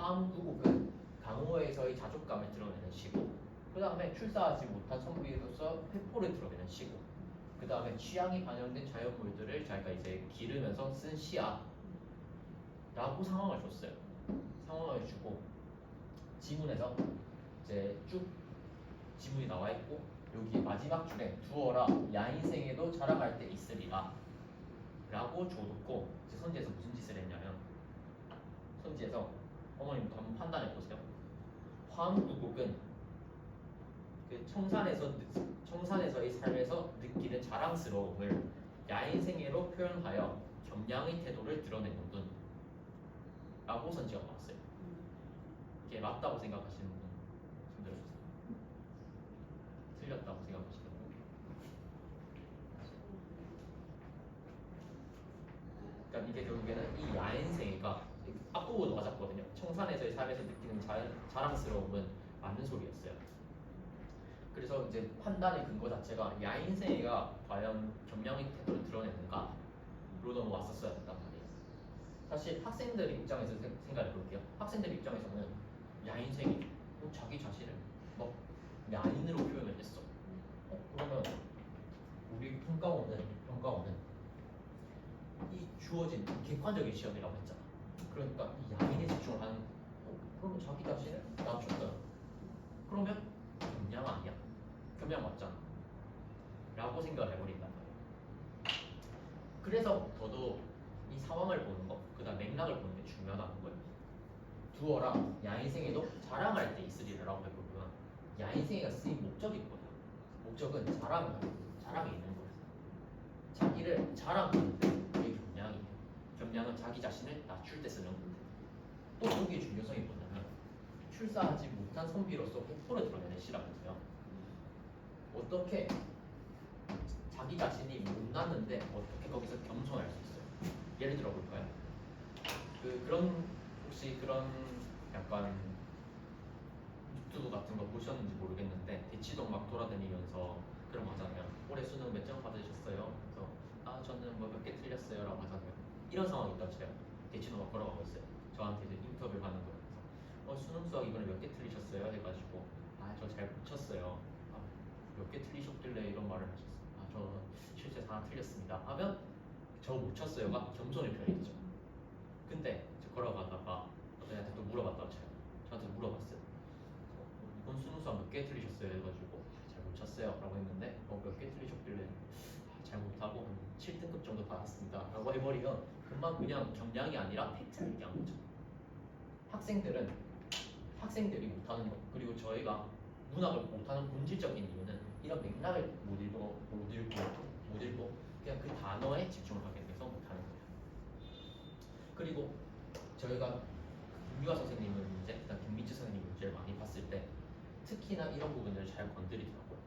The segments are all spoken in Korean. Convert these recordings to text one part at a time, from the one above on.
화암구국은 강호에서의 자족감을 드러내는 시고, 그 다음에 출사하지 못한 선비로서 회포를 드러내는 시고, 그 다음에 취향이 반영된 자연물들을 자기가 이제 기르면서 쓴 시야 라고 상황을 줬어요. 상황을 주고 지문에서 이제 쭉 지문이 나와 있고, 여기 마지막 줄에 두어라 야인생에도 자랑할 때 있으리라 라고 줘놓고, 이제 선지에서 무슨 짓을 했냐면, 선지에서 어머님부터 한번 판단해 보세요. 화암구국은 그 청산에서의 삶에서 느끼는 자랑스러움을 야인생애로 표현하여 겸양의 태도를 드러내는 분 라고 선지가 나왔어요. 이게 맞다고 생각하시는 분 손들어주세요. 틀렸다고 생각하시는 분. 그러니까 이게 결국에는 이 야인생애가 앞부분도 맞았거든요. 청산에서의 삶에서 느끼는 자랑스러움은 맞는 소리였어요. 그래서 이제 판단의 근거 자체가 야인생애가 과연 겸양의 태도를 드러내는가로 넘어왔었어야 된단 말이에요. 사실 학생들 입장에서 생각해 볼게요. 학생들 입장에서는 야인생애 자기 자신을 뭐 야인으로 표현을 했어. 그러면 우리 평가원은 이 주어진 객관적인 시험이라고 했잖아. 그러니까 이 야인에 집중을 하는. 그러면 자기 자신을 낮췄어요. 그러면 겸양 아니야? 겸양 맞잖아 라고 생각을 해버린단 말이에요. 그래서 더더욱 이 상황을 보는 거, 그 다음 맥락을 보는 게 중요하다는 거예요. 두어라 야인생에도 자랑할 때 있으리라고 해보면, 야인생애가 쓰인 목적이 뭐야? 목적은 자랑이 있는 거예요. 자기를 자랑하는 데 그게 겸양이에요. 겸양은 자기 자신을 낮출 때 쓰는 건데, 또 여기의 중요성이 뭐냐면 출사하지 못한 선비로서 회포를 드러내는 시라면서요. 어떻게 자기 자신이 못났는데 어떻게 거기서 겸손할 수 있어요? 예를 들어 볼까요? 혹시 그런 약간 유튜브 같은 거 보셨는지 모르겠는데, 대치동 막 돌아다니면서 그런 거 하잖아요. 올해 수능 몇 점 받으셨어요? 그래서 저는 뭐 몇 개 틀렸어요 라고 하잖아요. 이런 상황이 있다 쳐요. 대치동 막 걸어가고 있어요. 저한테 이제 인터뷰를 하는 거예요. 수능 수학 이번에 몇 개 틀리셨어요? 해가지고 저 잘 못 쳤어요. 몇 개 틀리셨길래 이런 말을 하셨어요. 저 실제 하나 틀렸습니다 하면 저 못 쳤어요가 겸손의 표현이죠. 근데 저 걸어가다가 어떤 애한테 또 물어봤다고 쳐요. 저한테 물어봤어요. 이번 수능 수학 몇 개 틀리셨어요? 해가지고 잘 못 쳤어요 라고 했는데 몇 개 틀리셨길래 잘 못하고 7등급 정도 받았습니다 라고 해버리면 금방 그냥 경량이 아니라 팩트를 얘기한 거죠. 학생들이 못하는 것, 그리고 저희가 문학을 못하는 본질적인 이유는 이런 맥락을 못 읽고 그냥 그 단어에 집중을 하게 돼서 못하는 거예요. 그리고 저희가 김유아 선생님은 문제, 그다음 김민지 선생님 문제를 많이 봤을 때 특히나 이런 부분들을 잘 건드리더라고요.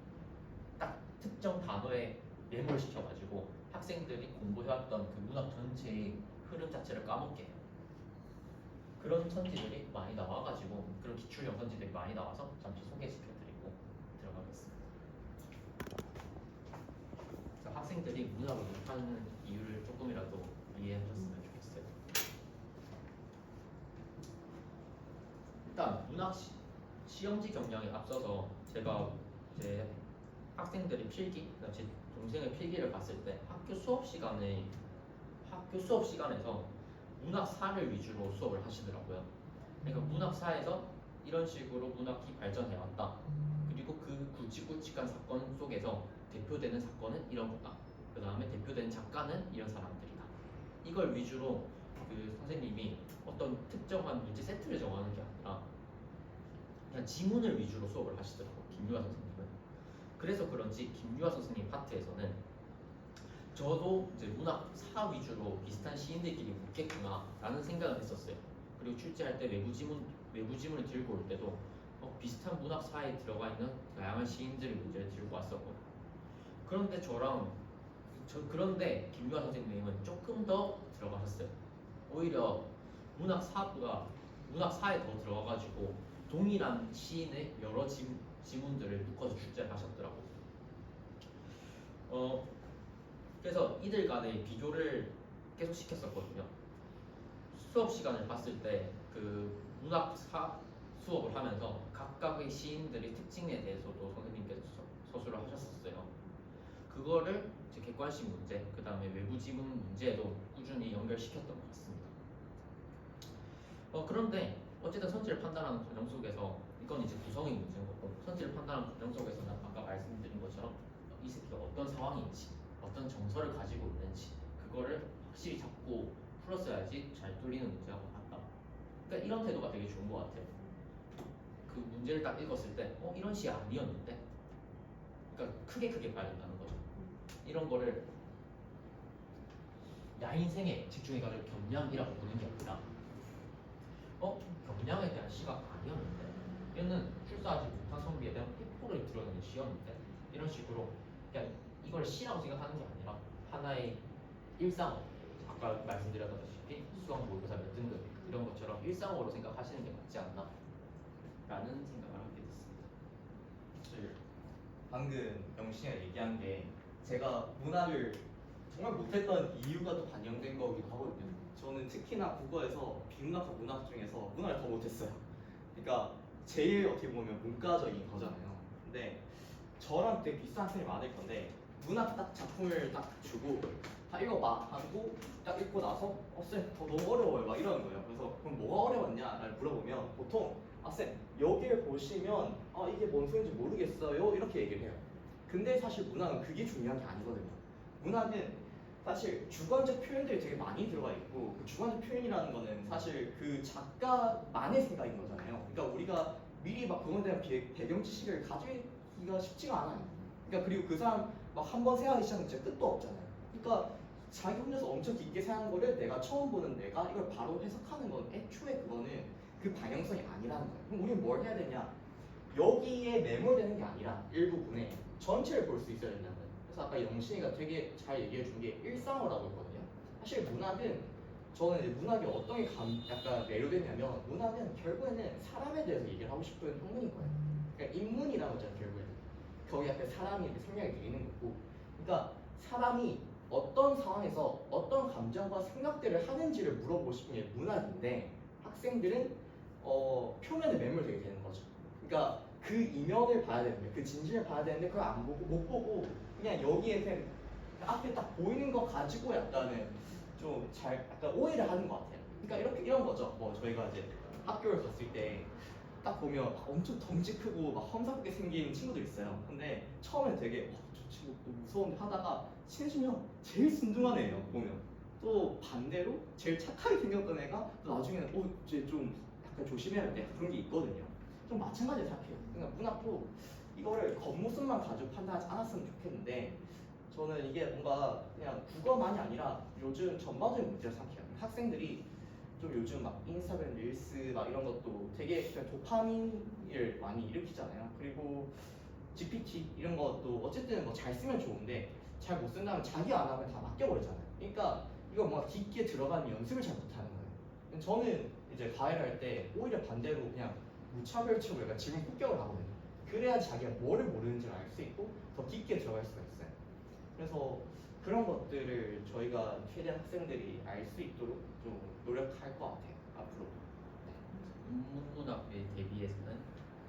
딱 특정 단어에 메모를 시켜가지고 학생들이 공부해왔던 그 문학 전체의 흐름 자체를 까먹게 해요. 그런 선지들이 많이 나와가지고, 그런 기출형 선지들이 많이 나와서 잠시 소개시켜드리고 들어가겠습니다. 학생들이 문학을 못하는 이유를 조금이라도 이해하셨으면 좋겠어요. 일단 문학 시험지 경량에 앞서서 제가 이제 학생들이 필기, 제 동생의 필기를 봤을 때 학교 수업 시간에서 문학사를 위주로 수업을 하시더라고요. 그러니까 문학사에서 이런 식으로 문학이 발전해왔다. 그리고 그 굵직굵직한 사건 속에서 대표되는 사건은 이런 거다. 그 다음에 대표되는 작가는 이런 사람들이다. 이걸 위주로 그 선생님이 어떤 특정한 문제 세트를 정하는 게 아니라 그냥 지문을 위주로 수업을 하시더라고요. 김유아 선생님은. 그래서 그런지 김유아 선생님 파트에서는 저도 이제 문학사 위주로 비슷한 시인들끼리 묻겠구나 라는 생각을 했었어요. 그리고 출제할 때 외부 지문을 들고 올 때도 비슷한 문학사에 들어가 있는 다양한 시인들의 문제를 들고 왔었고, 그런데 김유아 선생님은 조금 더 들어가셨어요. 오히려 문학사에 더 들어가가지고 동일한 시인의 여러 지문들을 묶어서 출제를 하셨더라고요. 그래서 이들 간의 비교를 계속 시켰었거든요. 수업 시간을 봤을 때 그 수업을 하면서 각각의 시인들의 특징에 대해서도 선생님께서 서술을 하셨었어요. 그거를 이제 객관식 문제, 그 다음에 외부 지문 문제에도 꾸준히 연결시켰던 것 같습니다. 그런데 어쨌든 선지를 판단하는 과정 속에서 이건 이제 구성의 문제인 거고, 선지를 판단하는 과정 속에서는 아까 말씀드린 것처럼 이 새끼가 어떤 상황인지, 어떤 정서를 가지고 있는지 그거를 확실히 잡고 풀었어야지 잘 뚫리는 문제가 맞다. 그러니까 이런 태도가 되게 좋은 것 같아요. 그 문제를 딱 읽었을 때 이런 시 아니었는데, 그러니까 크게 봐야 된다는 거죠. 이런 거를 야 인생에 집중해가지고 경량이라고 보는 게 아니라 경량에 대한 시가 아니었는데, 얘는 출사하지 못한 선비에 대한 회포를 드러내는 시였는데, 이런 식으로 그냥 이걸 시라고 생각하는 게 아니라 하나의 일상어, 아까 말씀드렸다시피 수학 모의고사 몇 등급 이런 것처럼 일상어로 생각하시는 게 맞지 않나 라는 생각을 하게 됐습니다. 사실 방금 영신이가 얘기한 게 제가 문학을 정말 못했던 이유가 또 반영된 거기도 하거든요. 저는 특히나 국어에서 비문학과 문학 중에서 문학을 더 못했어요. 그러니까 제일 어떻게 보면 문과적인 거잖아요. 근데 저랑 되게 비슷한 쌤이 많을 건데 문학 딱 작품을 딱 주고 다 읽어봐 하고 딱 읽고 나서 쌤 너무 어려워요 막 이러는 거예요. 그래서 그럼 뭐가 어려웠냐를 물어보면 보통 쌤 여기를 보시면 이게 뭔 소리인지 모르겠어요 이렇게 얘기를 해요. 근데 사실 문학은 그게 중요한 게 아니거든요. 문학은 사실 주관적 표현들이 되게 많이 들어가 있고 그 주관적 표현이라는 거는 사실 그 작가만의 생각인 거잖아요. 그러니까 우리가 미리 막 그거에 대한 배경 지식을 가지기가 쉽지가 않아요. 그러니까 그리고 그 사람 막 한 번 생각하기 시작하면 진짜 끝도 없잖아요. 그러니까 자기 혼자서 엄청 깊게 생각한 거를 내가 처음 보는 내가 이걸 바로 해석하는 건 애초에 그거는 그 방향성이 아니라는 거예요. 그럼 우리는 뭘 해야 되냐? 여기에 매몰되는 게 아니라 일부분에 전체를 볼 수 있어야 된다는 거예요. 그래서 아까 영신이가 되게 잘 얘기해 준 게 일상어라고 했거든요. 사실 문학은 저는 이제 문학이 어떤 게 약간 매료되냐면 문학은 결국에는 사람에 대해서 얘기를 하고 싶은 학문인 거예요. 그러니까 인문이라는 거잖아요. 결국에는 거기 앞에 사람이 생략이 되어 있는 거고, 그러니까 사람이 어떤 상황에서 어떤 감정과 생각들을 하는지를 물어보고 싶은 게 문학인데 학생들은 표면에 매몰되게 되는 거죠. 그러니까 그 이면을 봐야 되는데 그 진실을 봐야 되는데 그걸 안 보고 못 보고 그냥 여기에 그냥 앞에 딱 보이는 거 가지고 약간은 좀 잘 약간 오해를 하는 것 같아요. 그러니까 이런 거죠. 뭐 저희가 이제 학교를 갔을 때 딱 보면 엄청 덩치 크고 막 험상궂게 생긴 친구들 있어요. 근데 처음엔 되게 저 친구 또 무서운데 하다가 친해지면 제일 순둥한 애예요. 보면 또 반대로 제일 착하게 생겼던 애가 또 나중에는 쟤 좀 약간 조심해야 돼 그런 게 있거든요. 좀 마찬가지로 생각해요. 그러니까 문학도 이거를 겉모습만 가지고 판단하지 않았으면 좋겠는데 저는 이게 뭔가 그냥 국어만이 아니라 요즘 전반적인 문제를 생각해요. 학생들이 좀 요즘 막 인스타그램 릴스 막 이런 것도 되게 그냥 도파민을 많이 일으키잖아요. 그리고 GPT 이런 것도 어쨌든 뭐 잘 쓰면 좋은데 잘 못 쓴다면 자기 안 하면 다 맡겨버리잖아요. 그러니까 이거 뭔가 깊게 들어가는 연습을 잘 못하는 거예요. 저는 이제 과외를 할 때 오히려 반대로 그냥 무차별적으로 약간 질문 폭격을 하거든요. 그래야 자기가 뭐를 모르는지를 알 수 있고 더 깊게 들어갈 수가 있어요. 그래서 그런 것들을 저희가 최대한 학생들이 알 수 있도록 좀 노력할 것 같아요. 앞으로. 인문문학에 대비해서는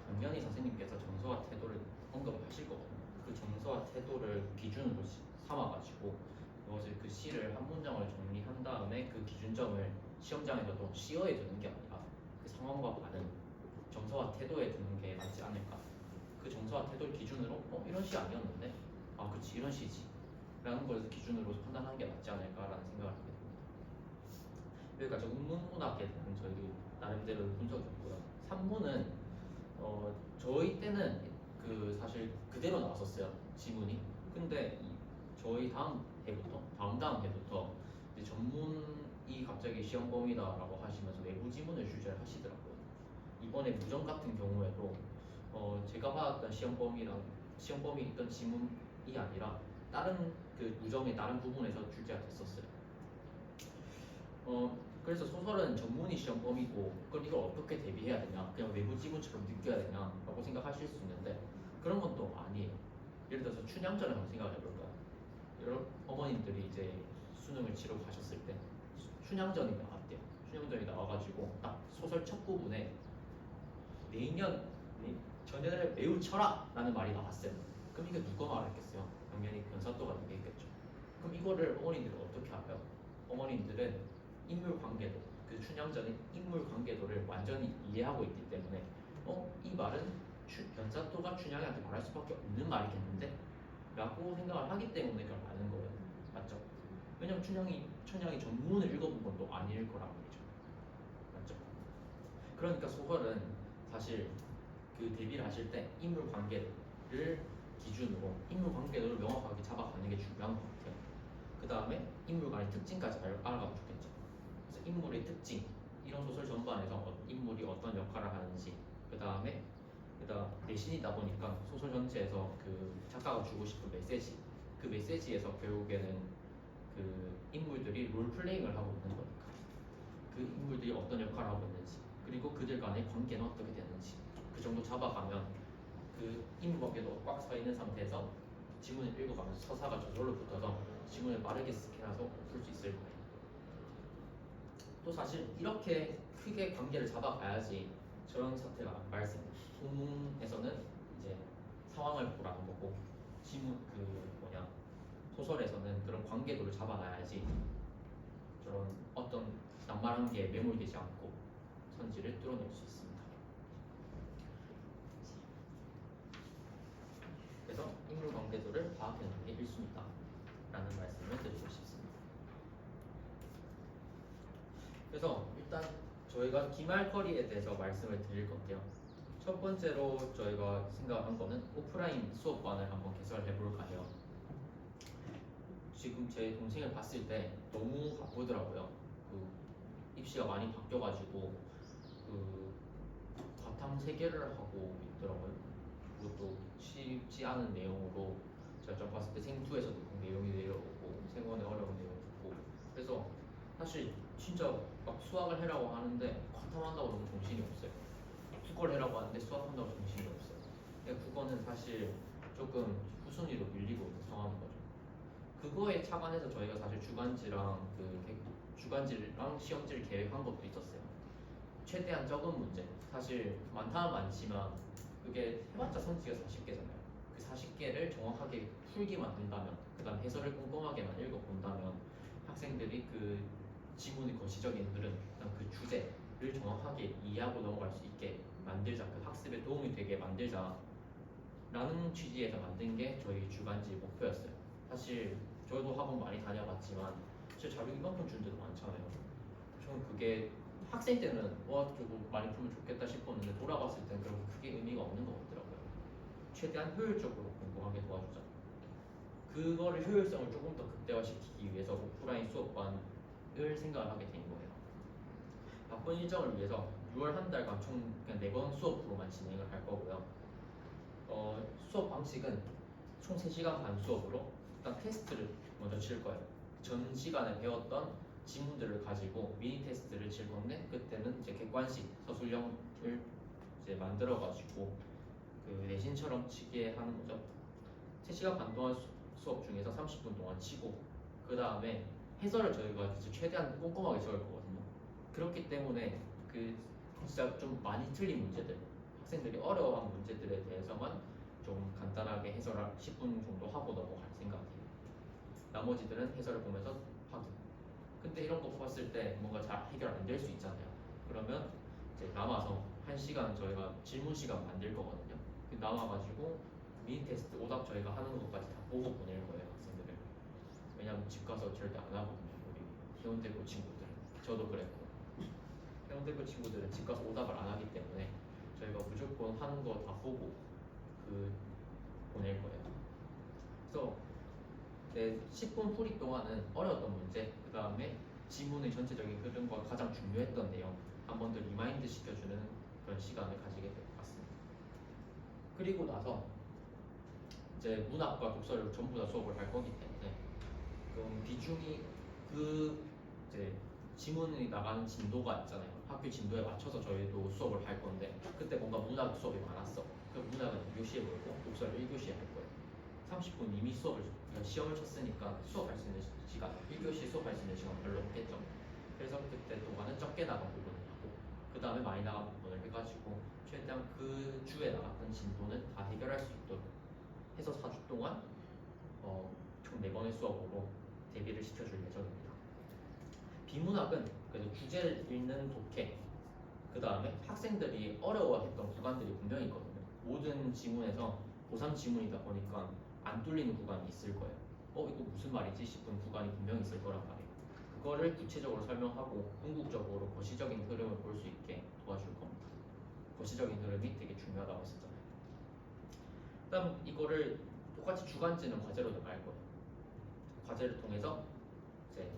당연히 선생님께서 정서와 태도를 언급하실 거거든요. 그 정서와 태도를 기준으로 삼아가지고 이제 그 시를 한 문장을 정리한 다음에 그 기준점을 시험장에서도 시어에 두는 게 아니라 그 상황과 다른 정서와 태도에 두는 게 맞지 않을까. 그 정서와 태도를 기준으로 이런 시 아니었는데 그치 이런 시지 라는 걸 기준으로 판단하는 게 맞지 않을까라는 생각을 하게 됩니다. 여기까지 인문문학에 대한 저희 나름대로 분석이었고요. 3문은 저희 때는 그 사실 그대로 나왔었어요. 지문이. 근데 저희 다음 해부터 이제 전문이 갑자기 시험 범위다라고 하시면서 외부 지문을 출제를 하시더라고요. 이번에 무정 같은 경우에도 제가 받았던 시험 범위 있던 지문이 아니라 다른 그 무정의 다른 부분에서 출제가 됐었어요. 그래서 소설은 전문이 시험 범위고 그럼 이걸 어떻게 대비해야 되냐, 그냥 외부 지문처럼 느껴야 되냐라고 생각하실 수 있는데 그런 건 또 아니에요. 예를 들어서 춘향전을 한번 생각을 해볼까요? 여러 어머님들이 이제 수능을 치러 가셨을 때 춘향전이 나왔대요. 춘향전이 나와가지고 딱 소설 첫 부분에 내년 전해를 매우 쳐라 라는 말이 나왔어요. 그럼 이게 누가 말했겠어요? 당연히 변사또가 얘기했겠죠. 그럼 이거를 어머님들은 어떻게 알아요? 어머님들은 인물 관계도, 그 춘향전의 인물 관계도를 완전히 이해하고 있기 때문에 이 말은 변사또가 춘향이한테 말할 수밖에 없는 말이겠는데? 라고 생각을 하기 때문에 그걸 아는 거예요. 맞죠? 왜냐면 춘향이 전문을 읽어본 건 또 아닐 거란 말이죠. 맞죠? 그러니까 소설은 사실 그 대비를 하실 때 인물 관계를 기준으로 인물 관계를 명확하게 잡아가는 게 중요한 것 같아요. 그 다음에 인물 간의 특징까지 알아가면 좋겠죠. 그래서 인물의 특징, 이런 소설 전반에서 인물이 어떤 역할을 하는지, 그 다음에 내신이다 보니까 소설 전체에서 그 작가가 주고 싶은 메시지, 그 메시지에서 결국에는 그 인물들이 롤플레잉을 하고 있는 거니까 그 인물들이 어떤 역할을 하고 있는지, 그리고 그들 간의 관계는 어떻게 되는지 그 정도 잡아가면 그 인물 관계도 꽉 서 있는 상태에서 지문을 읽어가면서 서사가 저절로 붙어서 지문을 빠르게 스캔해서 풀 수 있을 거예요. 또 사실 이렇게 크게 관계를 잡아가야지 저런 사태가 발생해요. 소문에서는 이제 상황을 보라는 거고, 지문 소설에서는 그런 관계도를 잡아가야지 저런 어떤 낭만한 게 매몰되지 않고 선지를 뚫어낼 수 있습니다. 그래서 인물 관계도를 파악해내는 게 1순위다 라는 말씀을 드리고 싶습니다. 그래서 일단 저희가 기말거리에 대해서 말씀을 드릴 건데요. 첫 번째로 저희가 생각한 거는 오프라인 수업반을 한번 개설해 볼까 해요. 지금 제 동생을 봤을 때 너무 바쁘더라고요. 그 입시가 많이 바뀌어가지고 그 과탐 3개를 하고 있더라고요. 그것도 쉽지 않은 내용으로 제가 좀 봤을 때 생투에서도 그 내용이 내려오고 생원에 어려운 내용이 있고, 그래서 사실 진짜 막 수학을 해라고 하는데 과탐한다고 너무 정신이 없어요. 국어를 해라고 하는데 수학한다고 정신이 없어요. 그러니까 국어는 사실 조금 후순위로 밀리고 있는 상황인 거죠. 그거에 착안해서 저희가 사실 주간지랑 시험지를 계획한 것도 있었어요. 최대한 적은 문제, 사실 많다면 많지만 그게 해봤자 선지가 40개잖아요. 그 40개를 정확하게 풀기만 한다면, 그 다음 해설을 꼼꼼하게만 읽어본다면 학생들이 그 지문의 거시적인 흐름, 그 주제를 정확하게 이해하고 넘어갈 수 있게 만들자, 그 학습에 도움이 되게 만들자 라는 취지에서 만든 게 저희 주간지 목표였어요. 사실 저도 학원 많이 다녀봤지만 제 자료 이만큼 준 데도 많잖아요. 저는 그게 학생 때는 조금 많이 풀면 좋겠다 싶었는데 돌아봤을 때는 그렇게 크게 의미가 없는 것 같더라고요. 최대한 효율적으로 공부하게 도와주자. 그거를 효율성을 조금 더 극대화시키기 위해서 오프라인 수업반을 생각하게 된 거예요. 바쁜 일정을 위해서 6월 한 달간 총 그냥 4번 수업으로만 진행을 할 거고요. 수업 방식은 총 3시간 반 수업으로 일단 테스트를 먼저 칠 거예요. 전 시간에 배웠던 지문들을 가지고 미니 테스트를 칠 건데, 그때는 이제 객관식 서술형을 이제 만들어 가지고 그 내신처럼 치게 하는 거죠. 3시간 반 동안 수업 중에서 30분 동안 치고, 그 다음에 해설을 저희가 최대한 꼼꼼하게 적을 거거든요. 그렇기 때문에 그 진짜 좀 많이 틀린 문제들, 학생들이 어려워한 문제들에 대해서만 좀 간단하게 해설을 10분 정도 하고 넘어갈 생각이에요. 나머지들은 해설을 보면서 확인. 근데 이런 거 봤을 때 뭔가 잘 해결 안 될 수 있잖아요. 그러면 이제 남아서 1시간 저희가 질문 시간 만들 거거든요. 남아가지고 미니 테스트 오답 저희가 하는 것까지 다 보고 보낼 거예요, 학생들을. 왜냐면 집 가서 절대 안 하거든요. 우리 해운대고 친구들은. 저도 그랬고. 해운대고 친구들은 집 가서 오답을 안 하기 때문에 저희가 무조건 하는 거 다 보고 보낼 거예요. 그래서 10분 풀이 동안은 어려웠던 문제, 그 다음에 지문의 전체적인 흐름과 가장 중요했던 내용 한 번 더 리마인드 시켜주는 그런 시간을 가지게 될 것 같습니다. 그리고 나서 이제 문학과 독서를 전부 다 수업을 할 거기 때문에 그럼 비중이 이제 지문이 나가는 진도가 있잖아요. 학교 진도에 맞춰서 저희도 수업을 할 건데, 그때 뭔가 문학 수업이 많았어. 그럼 문학은 2교시에 보고 독서를 1교시에 할 거예요. 30분 이미 시험을 쳤으니까 수업할 수 있는 시간, 1교시 수업할 수 있는 시간 별로 없겠죠. 그래서 그때 동안은 적게 나간 부분을 하고 그 다음에 많이 나간 부분을 해가지고 최대한 그 주에 나갔던 진도는 다 해결할 수 있도록 해서 4주 동안 총 4번의 수업으로 대비를 시켜줄 예정입니다. 비문학은 그래서 주제를 읽는 독해 그 다음에 학생들이 어려워했던 구간들이 분명히 있거든요. 모든 지문에서 고3 지문이다 보니까 안 뚫리는 구간이 있을 거예요. 이거 무슨 말이지 싶은 구간이 분명히 있을 거란 말이에요. 그거를 구체적으로 설명하고 궁극적으로 거시적인 흐름을 볼 수 있게 도와줄 겁니다. 거시적인 흐름이 되게 중요하다고 했었잖아요. 그다음 이거를 똑같이 주간지는 과제로 나갈 거예요. 과제를 통해서 이제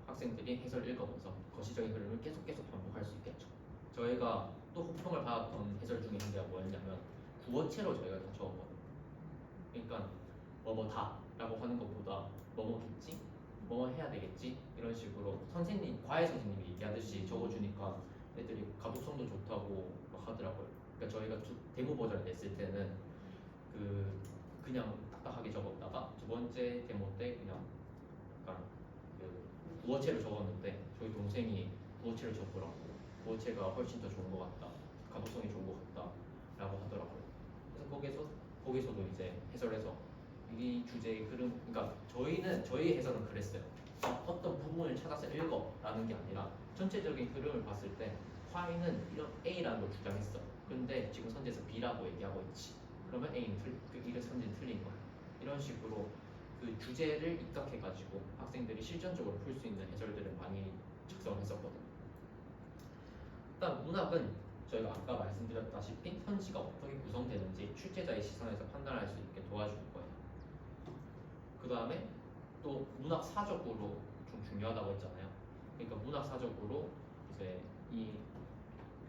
학생들이 해설을 읽으면서 거시적인 흐름을 계속 반복할 수 있겠죠. 저희가 또 호평을 받았던 해설 중에 한 개가 뭐였냐면 구어체로 저희가 다 적었거든요. 그러니까 뭐다 라고 하는 것보다 뭐겠지? 뭐 해야 되겠지? 이런 식으로 과외 선생님이 얘기하듯이 적어주니까 애들이 가독성도 좋다고 막 하더라고요. 그러니까 저희가 데모 버전을 냈을 때는 그냥 딱딱하게 적었다가 두 번째 데모 때 그냥 약간 구어체를 적었는데 저희 동생이 구어체를 적더라고. 구어체가 훨씬 더 좋은 것 같다. 가독성이 좋은 것 같다. 라고 하더라고요. 그래서 거기서도 이제 해설해서 이 주제의 흐름, 그러니까 저희 해설은 그랬어요. 어떤 부분을 찾아서 읽어라는 게 아니라 전체적인 흐름을 봤을 때 화이는 이런 A라는 걸 주장했어. 근데 지금 선지에서 B라고 얘기하고 있지. 그러면 A는 이게 선지는 틀린 거야. 이런 식으로 그 주제를 입각해가지고 학생들이 실전적으로 풀 수 있는 해설들을 많이 작성을 했었거든요. 일단 문학은 저희가 아까 말씀드렸다시피 선지가 어떻게 구성되는지 출제자의 시선에서 판단할 수 있게 도와줄 거예요. 그 다음에 또 문학사적으로 좀 중요하다고 했잖아요. 그러니까 문학사적으로 이제 이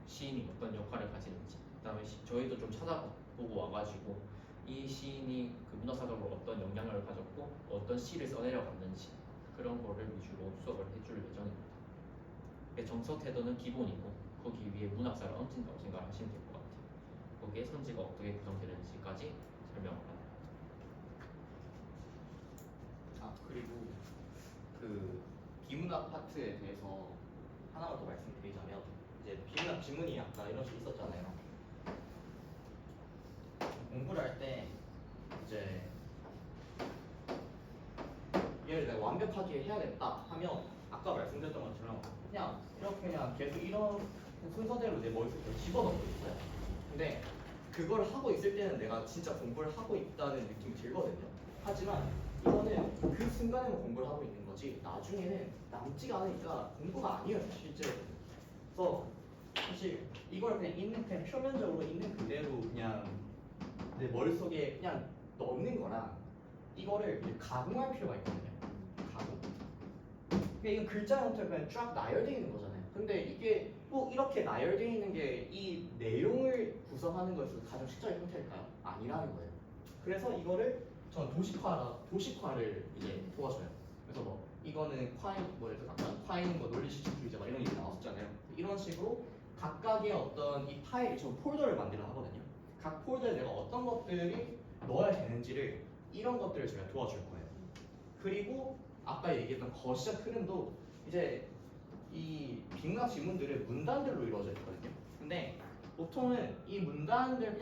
시인이 어떤 역할을 가지는지, 그 다음에 저희도 좀 찾아보고 와가지고 이 시인이 그 문학사적으로 어떤 영향을 가졌고 어떤 시를 써내려갔는지 그런 거를 위주로 수업을 해줄 예정입니다. 정서 태도는 기본이고 거기 위에 문학사를 얹힌다고 생각하시면 될 것 같아요. 거기에 선지가 어떻게 구성되는지까지 설명을 합니다. 그리고 그 비문학 파트에 대해서 하나만 더 말씀드리자면 이제 비문학 지문이 아까 이런 식으로 있었잖아요. 공부를 할 때 이제 얘를 내가 완벽하게 해야겠다 하면 아까 말씀드렸던 것처럼 그냥 이렇게 그냥 계속 이런 순서대로 내 머릿속에 집어넣고 있어요. 근데 그걸 하고 있을 때는 내가 진짜 공부를 하고 있다는 느낌이 들거든요. 하지만 이거는 그 순간에만 공부를 하고 있는 거지 나중에는 남지가 않으니까 공부가 아니에요, 실제로. 그래서 사실 이걸 그냥 표면적으로 있는 그대로 그냥 내 머릿속에 그냥 넣는 거랑 이거를 이제 가공할 필요가 있거든요. 가공. 그러니까 이건 글자 형태로 그냥 쫙 나열되어 있는 거잖아요. 근데 이게 꼭 이렇게 나열되어 있는 게 이 내용을 구성하는 것에서 가장 실질적인 형태일까요? 아니라는 거예요. 그래서 이거를 저는 도식화를 이제 도와줘요. 그래서 뭐 이거는 콰인 뭐 논리실증주의자 막 이런 얘기 나왔었잖아요. 이런 식으로 각각의 어떤 이 파일, 저 폴더를 만들어 하거든요. 각 폴더에 내가 어떤 것들이 넣어야 되는지를 이런 것들을 제가 도와줄 거예요. 그리고 아까 얘기했던 거시적 흐름도 이제 이 빅락 지문들은 문단들로 이루어져 있거든요. 근데 보통은 이 문단들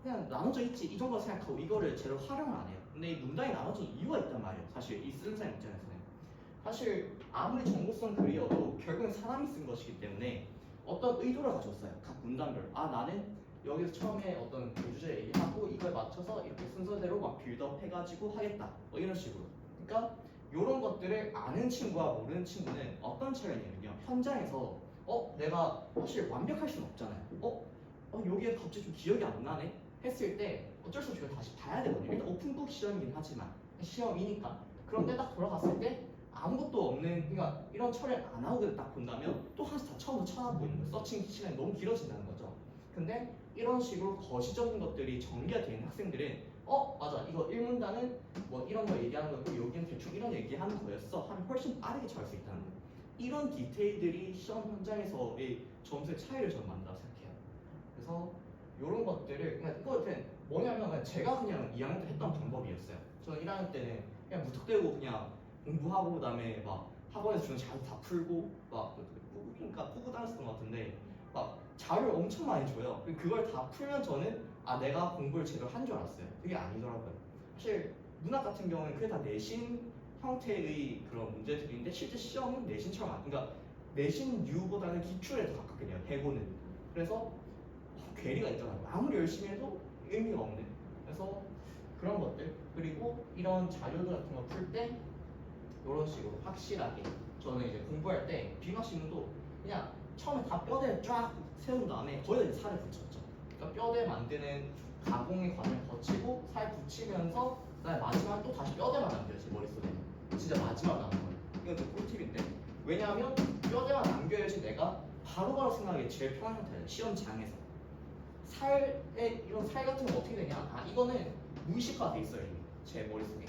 그냥 나눠져 있지 이 정도 생각하고 이거를 제대로 활용을 안 해요. 근데 이 문단이 나눠진 이유가 있단 말이에요. 사실 이 쓰는 사람 입장에서는 사실 아무리 정보성 글이어도 결국은 사람이 쓴 것이기 때문에 어떤 의도를 가졌어요. 각 문단별. 나는 여기서 처음에 어떤 교주제 얘기하고 이걸 맞춰서 이렇게 순서대로 막 빌드업 해가지고 하겠다. 뭐 이런 식으로. 그러니까 이런 것들을 아는 친구와 모르는 친구는 어떤 차이가 있냐면요. 현장에서 내가 사실 완벽할 수는 없잖아요. 여기에 갑자기 좀 기억이 안 나네 했을 때 어쩔 수 없이 이걸 다시 봐야 되거든요. 일단 오픈북 시험이긴 하지만 시험이니까. 그런데 딱 돌아갔을 때 아무것도 없는, 그러니까 이런 처리를 안 하고 딱 본다면 또 하나씩 다 처음부터 찾아보고 있는 거예요. 서칭 시간이 너무 길어진다는 거죠. 근데 이런 식으로 거시적인 것들이 전개가 되는 학생들은 맞아, 이거 1문단은 뭐 이런 거 얘기하는 거고 여기는 대충 이런 얘기하는 거였어 하면 훨씬 빠르게 잘 수 있다는 거예요. 이런 디테일들이 시험 현장에서의 점수의 차이를 저는 만든다고 생각해요. 그래서 이런 것들을 이거 그냥 뭐냐면 제가 그냥 2학년 때 했던 방법이었어요. 저는 1학년 때는 그냥 무턱대고 그냥 공부하고 그다음에 막 학원에서 주는 자료 다 풀고 막 그러니까 꾸고 다녔던 것 같은데 막 자료를 엄청 많이 줘요. 그걸 다 풀면 저는 아 내가 공부를 제대로 한 줄 알았어요. 그게 아니더라고요. 사실 문학 같은 경우는 그게 다 내신 형태의 그런 문제들인데 실제 시험은 내신처럼 그러니까 내신류보다는 기출에 더 가깝게 돼요. 해고는. 그래서 괴리가 있더라고요. 아무리 열심히 해도 의미가 없는. 그래서 그런 것들 그리고 이런 자료들 같은 거 풀 때 이런 식으로 확실하게 저는 이제 공부할 때 비문학신문도 그냥 처음에 다 뼈대를 쫙 세운 다음에 거기다 이제 살을 붙였죠. 그러니까 뼈대 만드는 가공의 과정을 거치고 살 붙이면서 그다음에 마지막 또 다시 뼈대만 남겨요 제 머릿속에. 진짜 마지막 남은 거예요. 이건 좀 꿀팁인데 왜냐하면 뼈대만 남겨야지 내가 바로바로 생각하기 제일 편한 형태예요. 시험장에서 살에 이런 살 같은 거 어떻게 되냐? 아 이거는 무의식화돼 있어요 이미 제 머릿속에.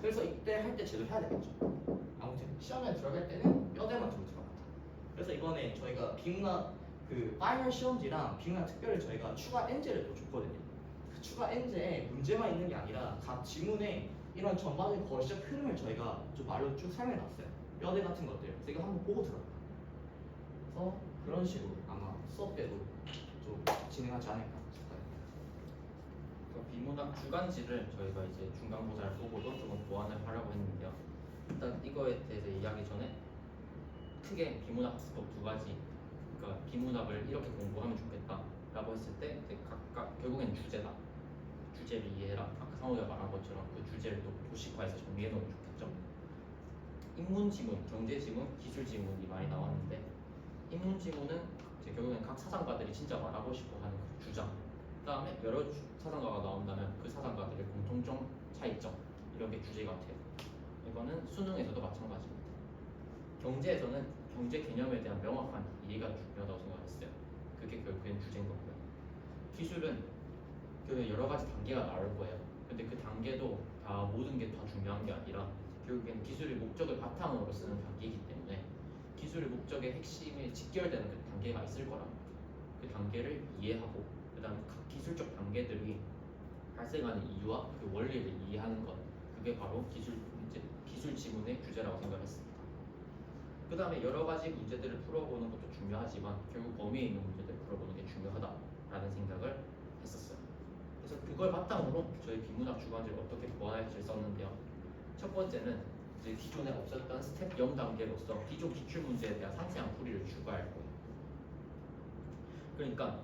그래서 이때 할 때 제대로 해야 되겠죠. 아무튼 시험에 들어갈 때는 뼈대만 들고 들어간다. 그래서 이번에 저희가 비문학 그 파이널 시험지랑 비문학 특별히 저희가 추가 엔제를 또 줬거든요. 그 추가 엔제에 문제만 있는 게 아니라 각 지문에 이런 전반적인 거시적 흐름을 저희가 좀 말로 쭉 설명해놨어요. 뼈대 같은 것들. 그래서 이거 한번 보고 들어가. 그래서 그런 식으로 아마 수업 때도 좀 진행하지 않을까 싶어요. 비문학 주간지를 저희가 이제 중간고사를 보고도 조금 보완을 하려고 했는데요. 일단 이거에 대해서 이야기 전에 크게 비문학 학습법 두 가지, 그러니까 비문학을 이렇게 공부하면 좋겠다라고 했을 때 이제 각각 결국엔 주제다. 주제를 이해해라. 아까 상호가 말한 것처럼 그 주제를 또 도식화해서 정리해 놓으면 좋겠죠. 인문 지문, 경제 지문, 기술 지문이 많이 나왔는데 인문 지문은 이제 결국엔 각 사상가들이 진짜 말하고 싶어 하는 그 주장. 그다음에 여러 사상가가 나온다면 그 사상가들의 공통점, 차이점 이런 게 주제가 돼요. 이거는 수능에서도 마찬가지입니다. 경제에서는 경제 개념에 대한 명확한 이해가 중요하다고 생각했어요. 그게 결국엔 주제인 거고요. 기술은 그 여러 가지 단계가 나올 거예요. 근데 그 단계도 다 모든 게 다 중요한 게 아니라 결국엔 기술의 목적을 바탕으로 쓰는 단계이기 때문에 기술의 목적의 핵심에 직결되는 그 단계가 있을 거랍니다. 그 단계를 이해하고 그다음에 각 기술적 단계들이 발생하는 이유와 그 원리를 이해하는 것, 그게 바로 기술 지문의 주제라고 생각했습니다. 그 다음에 여러 가지 문제들을 풀어보는 것도 중요하지만 결국 범위에 있는 문제들을 풀어보는 게 중요하다라는 생각을 했었어요. 그래서 그걸 바탕으로 저희 비문학 주간지를 어떻게 보완할지 썼는데요. 첫 번째는 이제 기존에 없었던 스텝 0단계로서 기존 기출 문제에 대한 상세한 풀이를 추가할 거예요. 그러니까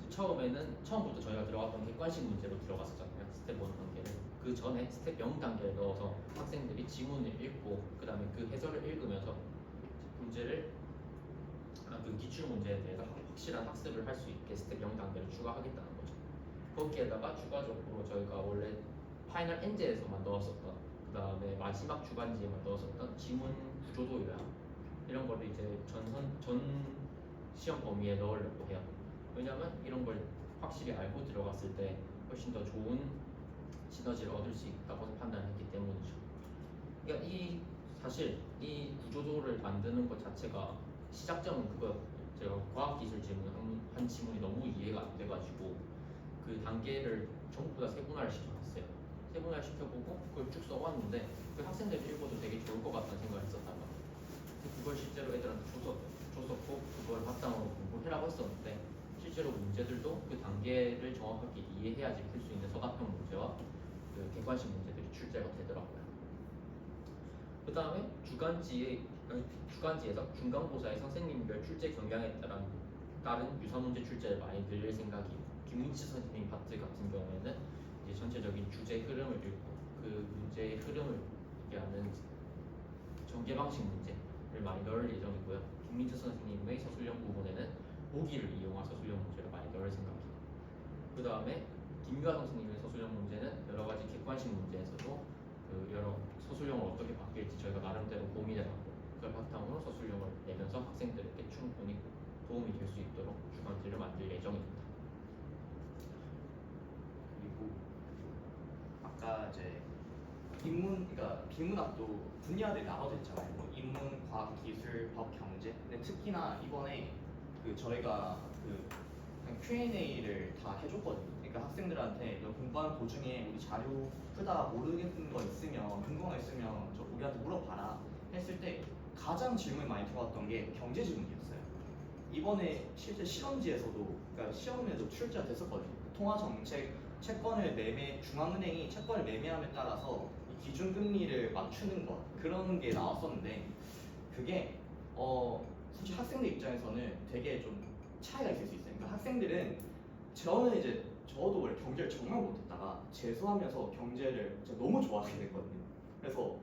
처음부터 저희가 들어갔던 객관식 문제로 들어갔었잖아요. 스텝 1 단계를. 그 전에 스텝 0 단계를 넣어서 학생들이 지문을 읽고 그 다음에 그 해설을 읽으면서 문제를 그 기출 문제에 대해서 확실한 학습을 할 수 있게 스텝 0 단계를 추가하겠다는 거죠. 거기에다가 추가적으로 저희가 원래 파이널 엔제에서만 넣었었던 그 다음에 마지막 주간지에만 넣었었던 지문 구조도 요약 이런 거를 이제 전 시험 범위에 넣으려고 해요. 왜냐면 이런 걸 확실히 알고 들어갔을 때 훨씬 더 좋은 시너지를 얻을 수 있다고 판단했기 때문이죠. 그러니까 사실 이 구조조를 만드는 것 자체가 시작점은 그거였거든요. 제가 과학기술 지문 한 지문이 너무 이해가 안 돼가지고 그 단계를 전부 다 세분화를 시켜놨어요. 세분화를 시켜보고 그걸 쭉 써봤는데 그 학생들이 읽어도 되게 좋을 것 같다는 생각을 했었단 말이에요. 그걸 실제로 애들한테 줬었고 그걸 바탕으로 공부해라고 했었는데 실제로 문제들도 그 단계를 정확하게 이해해야지 풀 수 있는 서답형 문제와 그 객관식 문제들이 출제가 되더라고요. 그 다음에 주간지에서 중간고사의 선생님별 출제 경향에 따른 유사 문제 출제를 많이 늘릴 생각이에요. 김민치 선생님 파트 같은 경우에는 이제 전체적인 주제 흐름을 읽고 그 문제의 흐름을 얘기하는 전개 방식 문제를 많이 넣을 예정이고요. 김민치 선생님의 서술형 부분에는 보기를 이용한 서술형 문제를 많이 넣을 생각이에요. 그 다음에 김유아 선생님의 서술형 문제는 여러 가지 객관식 문제에서도 그 여러 서술형을 어떻게 바뀔지 저희가 나름대로 고민을 하고 그걸 바탕으로 서술형을 내면서 학생들에게 충분히 도움이 될 수 있도록 주간지를 만들 예정입니다. 그리고 아까 이제 그러니까 비문학도 분야들이 나눠져 있잖아요. 뭐 인문, 과학, 기술, 법, 경제. 근데 특히나 이번에 그 저희가 그 저는 Q&A를 다 해줬거든요. 그러니까 학생들한테 너 공부하는 도중에 우리 자료 풀다가 모르겠는 거 있으면 궁금한 거 있으면 저 우리한테 물어봐라 했을 때 가장 질문이 많이 들어왔던 게 경제 질문이었어요. 이번에 실제 실험지에서도 그러니까 시험에도 출제가 됐었거든요. 통화 정책 채권을 중앙은행이 채권을 매매함에 따라서 이 기준금리를 맞추는 것 그런 게 나왔었는데 그게 솔직히 학생들 입장에서는 되게 좀 차이가 있을 수 있어요. 그러니까 학생들은 저는 이제 저도 원래 경제를 정말 못했다가 재수하면서 경제를 진짜 너무 좋아하게 됐거든요. 그래서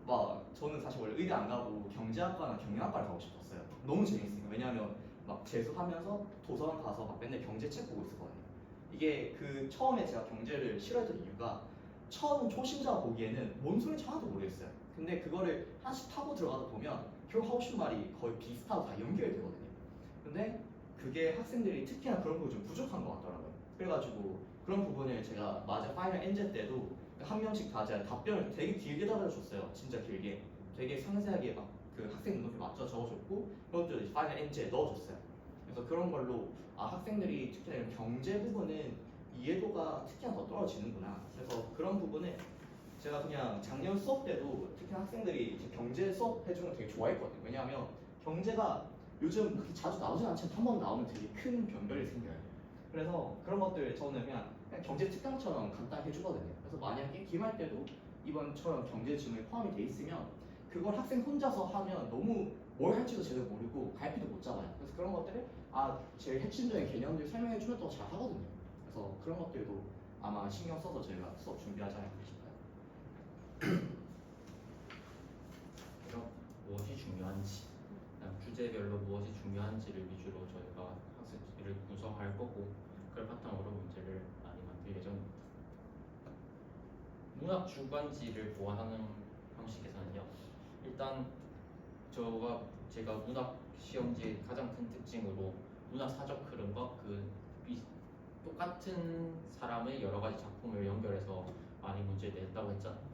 막 저는 사실 원래 의대 안 가고 경제학과나 경영학과를 가고 싶었어요. 너무 재밌으니까. 왜냐하면 막 재수하면서 도서관 가서 막 맨날 경제책 보고 있었거든요. 이게 그 처음에 제가 경제를 싫어했던 이유가 처음 초심자가 보기에는 뭔 소리인지 하나도 모르겠어요. 근데 그거를 하나씩 타고 들어가다 보면 결국 하고 싶은 말이 거의 비슷하고 다 연결이 되거든요. 근데 그게 학생들이 특히나 그런 부분이 좀 부족한 것 같더라고요. 그래가지고 그런 부분을 제가 마저 파이널 엔제 때도 한 명씩 다 제가 답변을 되게 길게 달아줬어요. 진짜 길게. 되게 상세하게 막 그 학생 눈높이 맞춰 적어줬고 그것도 이제 파이널 엔제에 넣어줬어요. 그래서 그런 걸로 학생들이 특히나 이런 경제 부분은 이해도가 특히나 더 떨어지는구나. 그래서 그런 부분을 제가 그냥 작년 수업 때도 특히나 학생들이 이제 경제 수업 해주는 거 되게 좋아했거든요. 왜냐하면 경제가 요즘 그렇게 자주 나오진 않지만 한 번 나오면 되게 큰 변별이 생겨요. 그래서 그런 것들 저는 그냥 경제 특강처럼 간단히 해주거든요. 그래서 만약에 기말 때도 이번처럼 경제 질문이 포함이 돼 있으면 그걸 학생 혼자서 하면 너무 뭘 할지도 제대로 모르고 갈피도 못 잡아요. 그래서 그런 것들을 제일 핵심적인 개념들 설명해 주면 더 잘 하거든요. 그래서 그런 것들도 아마 신경 써서 저희가 수업 준비하지 않을까 싶어요. 그래서 무엇이 중요한지, 그다음 주제별로 무엇이 중요한지를 위주로 저희가 학습지를 구성할 거고 그걸 바탕으로 문제를 많이 만들 예정입니다. 문학 주관지를 보완하는 방식에서는요. 일단 제가 문학 시험지의 가장 큰 특징으로 문학 사적 흐름과 똑같은 사람의 여러 가지 작품을 연결해서 많이 문제를 냈다고 했잖아요.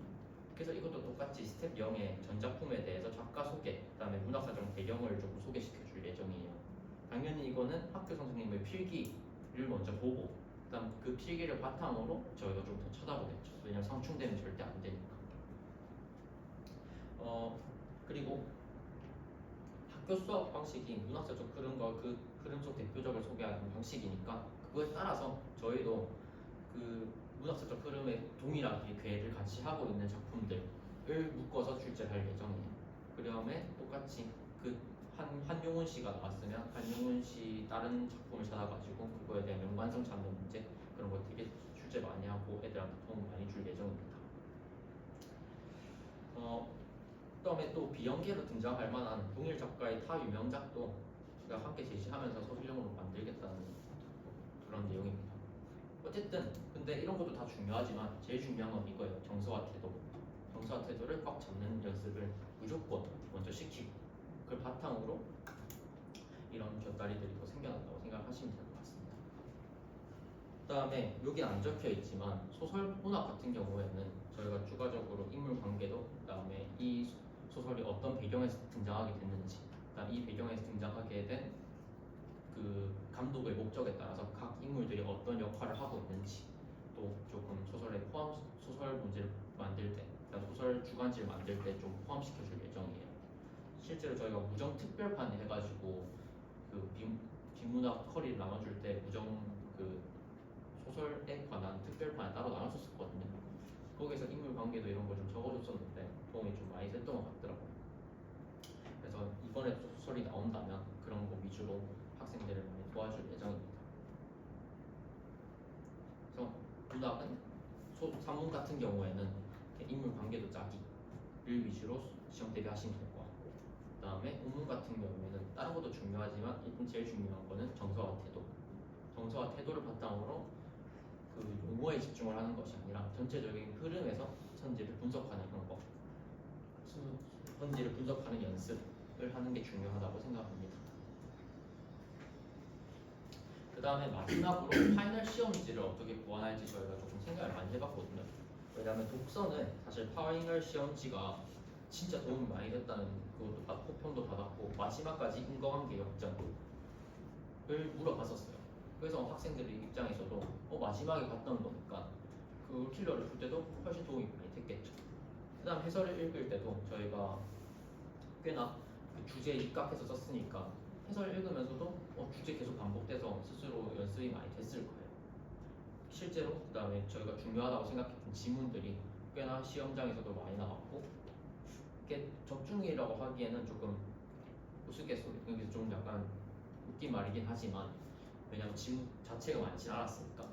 그래서 이것도 똑같이 스텝 0의 전작품에 대해서 작가 소개, 그다음에 문학사적 배경을 조금 소개시켜 줄 예정이에요. 당연히 이거는 학교 선생님의 필기를 먼저 보고 그다음 그 필기를 바탕으로 저희가 좀 더 찾아보겠죠. 왜냐면 상충되면 절대 안 되니까. 그리고 학교 수업 방식이 문학사적 흐름과 그 흐름 속 대표적을 소개하는 방식이니까 그거에 따라서 저희도 그 문학사적 흐름에 동일하게 궤를 같이 하고 있는 작품들을 묶어서 출제할 예정이에요. 그 다음에 똑같이 한용운 씨가 나왔으면 한용운 씨 다른 작품을 찾아가지고 그거에 대한 연관성 찾는 문제 그런 거 되게 출제 많이 하고 애들한테 도움 많이 줄 예정입니다. 그다음에 또 비연계로 등장할 만한 동일 작가의 타 유명작도 제가 함께 제시하면서 서술형으로 만들겠다는 그런 내용입니다. 어쨌든 근데 이런 것도 다 중요하지만 제일 중요한 건 이거예요. 정서와 태도. 정서와 태도를 꽉 잡는 연습을 무조건 먼저 시키고 그걸 바탕으로 이런 곁다리들이 더 생겨난다고 생각하시면 될 것 같습니다. 그다음에 여기 안 적혀 있지만 소설 문학 같은 경우에는 저희가 추가적으로 인물 관계도 그다음에 이 소설이 어떤 배경에서 등장하게 됐는지 그다음 이 배경에서 등장하게 된 그 감독의 목적에 따라서 각 인물들이 어떤 역할을 하고 있는지 또 조금 소설 문제를 만들 때 그다음 소설 주간지를 만들 때 좀 포함시켜 줄 예정이에요. 실제로 저희가 무정 특별판 해가지고 그 비문학 커리를 나눠줄 때 무정 그 소설에 관한 특별판을 따로 나눴었거든요. 거기서 인물 관계도 이런 걸 좀 적어줬었는데 도움이 좀 많이 됐던 것 같더라고요. 그래서 이번에 소설이 나온다면 그런 거 위주로 학생들을 많이 도와줄 예정입니다. 그래서 문학은 산문 같은 경우에는 인물 관계도 짜기를 위주로 시험 대비하시면 될 것 같고 그 다음에 논문 같은 경우에는 다른 것도 중요하지만 일단 제일 중요한 거는 정서와 태도. 정서와 태도를 바탕으로 그 용어에 집중을 하는 것이 아니라 전체적인 흐름에서 선지를 분석하는 방법, 선지를 분석하는 연습을 하는 게 중요하다고 생각합니다. 그 다음에 마지막으로 파이널 시험지를 어떻게 보완할지 저희가 조금 생각을 많이 해봤거든요. 왜냐하면 독서는 사실 파이널 시험지가 진짜 도움이 많이 됐다는 그것도 호평도 받았고 마지막까지 인과관계 역전을 물어봤었어요. 그래서 학생들 입장에서도 마지막에 봤던 거니까 그 킬러를 풀 때도 훨씬 도움이 많이 됐겠죠. 그다음 해설을 읽을 때도 저희가 꽤나 그 주제에 입각해서 썼으니까 해설 읽으면서도 주제 계속 반복돼서 스스로 연습이 많이 됐을 거예요. 실제로 그다음에 저희가 중요하다고 생각했던 지문들이 꽤나 시험장에서도 많이 나왔고 이게 적중이라고 하기에는 조금 우스갯소리 여기서 좀 약간 웃긴 말이긴 하지만 왜냐면 지문 자체가 많진 않았으니까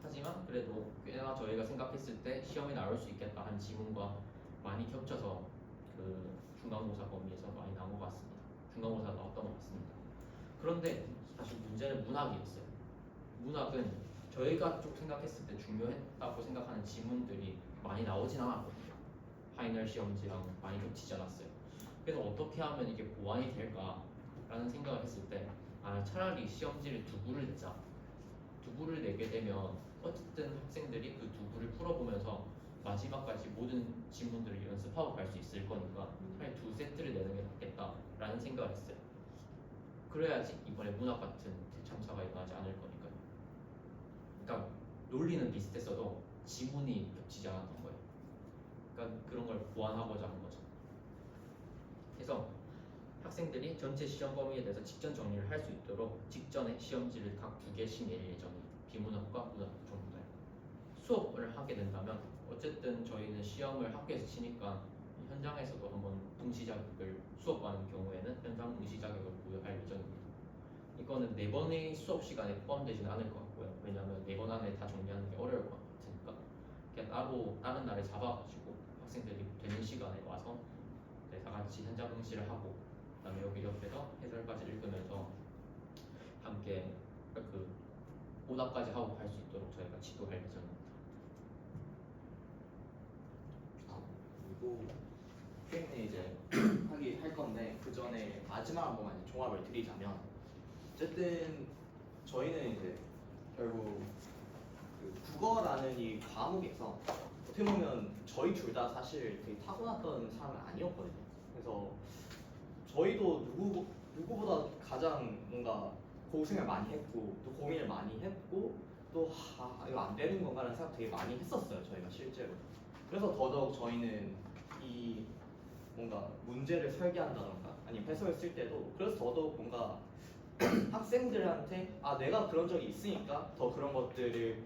하지만 그래도 꽤나 저희가 생각했을 때 시험에 나올 수 있겠다 한 지문과 많이 겹쳐서 그 중간고사 범위에서 많이 나온 것 같습니다. 중간고사 나왔던 것 같습니다. 그런데 사실 문제는 문학이었어요. 문학은 저희가 좀 생각했을 때 중요했다고 생각하는 지문들이 많이 나오진 않았거든요. 파이널 시험지랑 많이 겹치지 않았어요. 그래서 어떻게 하면 이게 보완이 될까라는 생각을 했을 때 차라리 시험지를 두 부를 내자. 두 부를 내게 되면 어쨌든 학생들이 그 두 부를 풀어보면서 마지막까지 모든 지문들을 연습하고 갈 수 있을 거니까 차라리 두 세트를 내는 게 낫겠다라는 생각을 했어요. 그래야지 이번에 문학 같은 대참사가 일어나지 않을 거니까요. 그러니까 논리는 비슷했어도 지문이 겹치지 않았던 거예요. 그러니까 그런 걸 보완하고자 한 거죠. 그래서 학생들이 전체 시험 범위에 대해서 직전 정리를 할 수 있도록 직전에 시험지를 각 2개씩 낼 예정이에요. 비문학과 문학 전부 다. 수업을 하게 된다면 어쨌든 저희는 시험을 학교에서 치니까 현장에서도 한번 응시 자격을 수업하는 경우에는 현장 응시 자격을 부여할 예정입니다. 이거는 4번의 수업 시간에 포함되지는 않을 것 같고요. 왜냐하면 4번 안에 다 정리하는 게 어려울 것 같으니까 그냥 따로 다른 날에 잡아가지고 학생들이 되는 시간에 와서 다 같이 현장 응시를 하고 그다음에 여기 옆에서 해설까지 읽으면서 함께 그 오답까지 하고 갈 수 있도록 저희가 지도할 예정입니다. 그리고 Q&A 이제 할 건데 그 전에 마지막 한 번만 이제 종합을 드리자면 어쨌든 저희는 이제 결국 그 국어라는 이 과목에서 어떻게 보면 저희 둘 다 사실 되게 타고났던 사람은 아니었거든요. 그래서 저희도 누구보다 가장 뭔가 고생을 많이 했고 또 고민을 많이 했고 또 이거 안 되는 건가라는 생각 되게 많이 했었어요. 저희가 실제로. 그래서 더더욱 저희는 이 뭔가 문제를 설계한다던가 아니면 해설을 쓸 때도 그래서 더더욱 뭔가 학생들한테 내가 그런 적이 있으니까 더 그런 것들을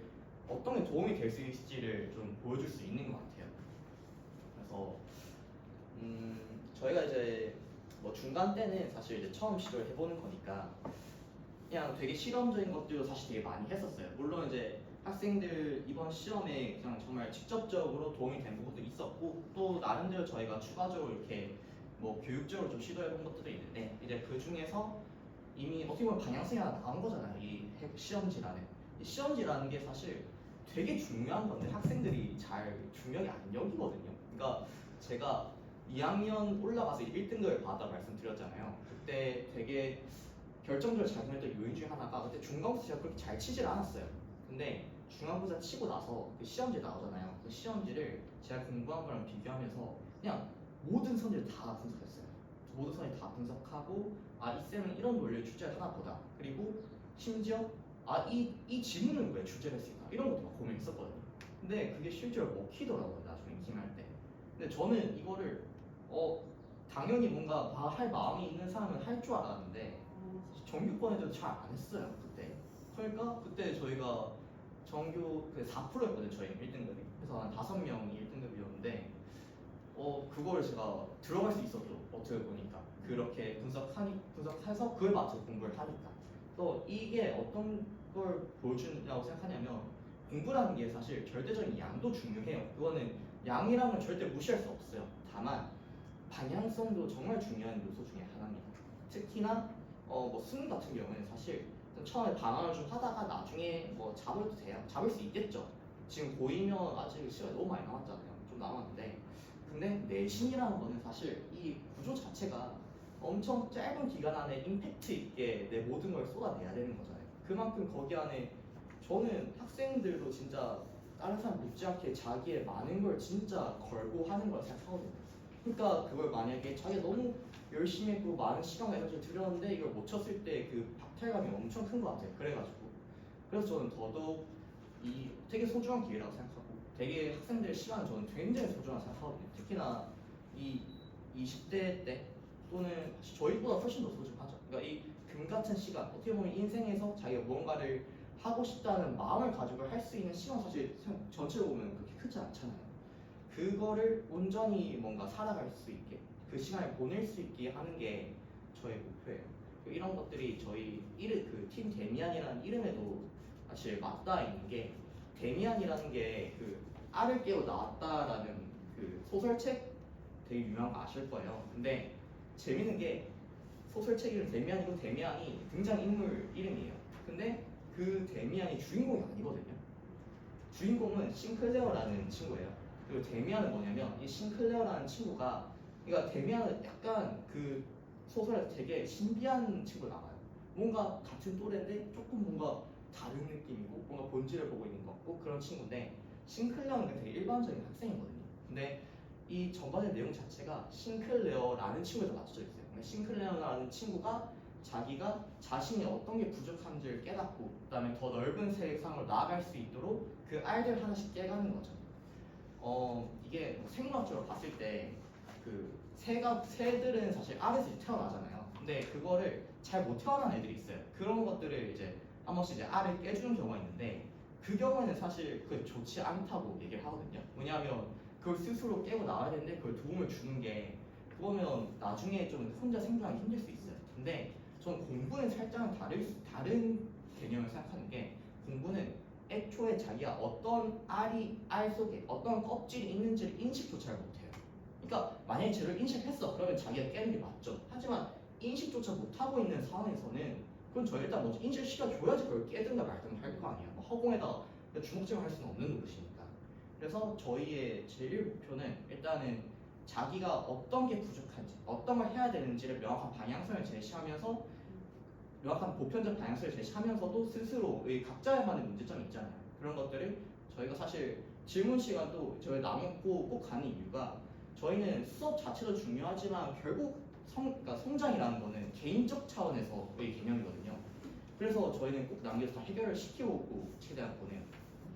어떤 게 도움이 될 수 있을지를 좀 보여줄 수 있는 것 같아요. 그래서 저희가 이제 뭐 중간 때는 사실 이제 처음 시도를 해보는 거니까 그냥 되게 실험적인 것들도 사실 되게 많이 했었어요. 물론 이제 학생들 이번 시험에 그냥 정말 직접적으로 도움이 된 부분도 있었고 또 나름대로 저희가 추가적으로 이렇게 뭐 교육적으로 좀 시도해본 것들도 있는데 이제 그 중에서 이미 어떻게 보면 방향성이 하나 나온 거잖아요. 이 시험지라는 이 시험지라는 게 사실 되게 중요한 건데 학생들이 잘 중요하게 안 여기거든요. 그러니까 제가 2학년 올라가서 1등급을 받아 말씀드렸잖아요. 그때 되게 결정적으로 작용했던 요인 중에 하나가 그때 중간고사 제가 그렇게 잘 치질 않았어요. 근데 중간고사 치고 나서 그 시험지 나오잖아요. 그 시험지를 제가 공부한 거랑 비교하면서 그냥 모든 선을 다 분석했어요. 모든 선을 다 분석하고 이 쌤은 이런 논리의 출제를 하나 보다. 그리고 심지어 이 지문은 왜 출제를 했을까? 이런 것도 막 고민했었거든요. 근데 그게 실제로 먹히더라고요. 나중에 임할 때. 근데 저는 이거를 당연히 뭔가 할 마음이 있는 사람은 할 줄 알았는데 정규권에도 잘 안 했어요 그때. 그러니까 그때 저희가 정규 4%였거든요 저희 1등급이. 그래서 한 5명이 1등급이었는데 그걸 제가 들어갈 수 있었죠. 어떻게 보니까 그렇게 분석해서 그에 맞춰 공부를 하니까. 또 이게 어떤 걸 보여주냐고 생각하냐면 공부라는 게 사실 절대적인 양도 중요해요. 그거는 양이랑은 절대 무시할 수 없어요. 다만 방향성도 정말 중요한 요소 중에 하나입니다. 특히나 뭐 수능 같은 경우는 사실 처음에 방황을 좀 하다가 나중에 뭐 잡아도 돼요. 잡을 수 있겠죠. 지금 고2면 아직 시간이 너무 많이 남았잖아요. 좀 남았는데 근데 내신이라는 거는 사실 이 구조 자체가 엄청 짧은 기간 안에 임팩트 있게 내 모든 걸 쏟아내야 되는 거잖아요. 그만큼 거기 안에 저는 학생들도 진짜 다른 사람 못지않게 자기의 많은 걸 진짜 걸고 하는 걸 생각하거든요. 그러니까 그걸 만약에 자기가 너무 열심히 했고 많은 시간과 에너지를 들였는데 이걸 못 쳤을 때 그 박탈감이 엄청 큰 것 같아요. 그래가지고 그래서 저는 더더욱 이 되게 소중한 기회라고 생각하고 되게 학생들의 시간은 저는 굉장히 소중하다고 생각하거든요. 특히나 이 20대 때 또는 사실 저희보다 훨씬 더 소중하죠. 그러니까 이 금 같은 시간 어떻게 보면 인생에서 자기가 무언가를 하고 싶다는 마음을 가지고 할 수 있는 시간 사실 전체로 보면 그렇게 크지 않잖아요. 그거를 온전히 뭔가 살아갈 수 있게 그 시간을 보낼 수 있게 하는 게 저의 목표예요. 이런 것들이 저희 이름 그팀 데미안이라는 이름에도 사실 맞닿아 있는 게 데미안이라는 게 그 알을 깨고 나왔다라는 그 소설책 되게 유명한 거 아실 거예요. 근데 재밌는 게 소설책 이름 데미안이고 데미안이 등장인물 이름이에요. 근데 그 데미안이 주인공이 아니거든요. 주인공은 싱클레어라는 친구예요. 그리고 데미안은 뭐냐면 이 싱클레어라는 친구가 그러니까 데미안은 약간 그 소설에서 되게 신비한 친구로 나와요. 뭔가 같은 또래인데 조금 뭔가 다른 느낌이고 뭔가 본질을 보고 있는 것 같고 그런 친구인데 싱클레어는 되게 일반적인 학생이거든요. 근데 이 전반의 내용 자체가 싱클레어라는 친구에서 맞춰져 있어요. 그러니까 싱클레어라는 친구가 자기가 자신이 어떤 게 부족한지를 깨닫고 그다음에 더 넓은 세상으로 나아갈 수 있도록 그 알들 하나씩 깨가는 거죠. 이게 뭐 생물학적으로 봤을 때 그 새들은 사실 알에서 태어나잖아요. 근데 그거를 잘 못 태어난 애들이 있어요. 그런 것들을 이제 한 번씩 이제 알을 깨주는 경우가 있는데 그 경우에는 사실 그 좋지 않다고 얘기를 하거든요. 왜냐하면 그걸 스스로 깨고 나와야 되는데 그걸 도움을 주는 게 그러면 나중에 좀 혼자 생존하기 힘들 수 있어요. 근데 저는 공부는 살짝 다른 개념을 생각하는 게 공부는 애초에 자기가 어떤 알 속에 어떤 껍질이 있는지를 인식조차 잘 못해요. 그러니까 만약에 쟤를 인식했어 그러면 자기가 깨는 게 맞죠. 하지만 인식조차 못하고 있는 상황에서는 그건 저 일단 먼저 인식을 시켜줘야지 그걸 깨든가 말든가 할 거 아니야. 뭐 허공에다 주먹질을 할 수는 없는 노릇이니까. 그래서 저희의 제일 목표는 일단은 자기가 어떤 게 부족한지 어떤 걸 해야 되는지를 명확한 방향성을 제시하면서 명확한 보편적 방향성을 제시하면서도 스스로의 각자만의 문제점이 있잖아요. 그런 것들을 저희가 사실 질문 시간도 저희 나누고 꼭 가는 이유가 저희는 수업 자체도 중요하지만 결국 그러니까 성장이라는 거는 개인적 차원에서의 개념이거든요. 그래서 저희는 꼭 남겨서 다 해결을 시키고 최대한 보내요.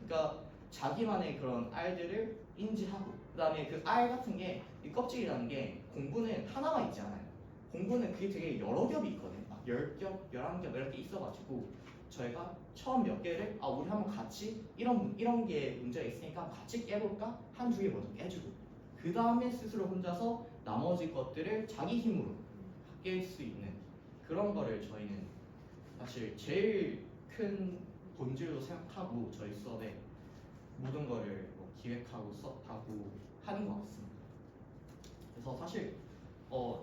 그러니까 자기만의 그런 알들을 인지하고 그다음에 그 알 같은 게 이 껍질이라는 게 공부는 하나만 있지 않아요. 공부는 그게 되게 여러 겹이 있거든요. 막 10겹, 11겹 이렇게 있어가지고 저희가 처음 몇 개를 우리 한번 같이 이런 게 문제가 있으니까 같이 깨볼까? 한두 개 먼저 깨주고 그 다음에 스스로 혼자서 나머지 것들을 자기 힘으로 깰 수 있는 그런 거를 저희는 사실 제일 큰 본질로 생각하고 저희 수업에 모든 거를 뭐 기획하고 수업하고 하는 것 같습니다. 그래서 사실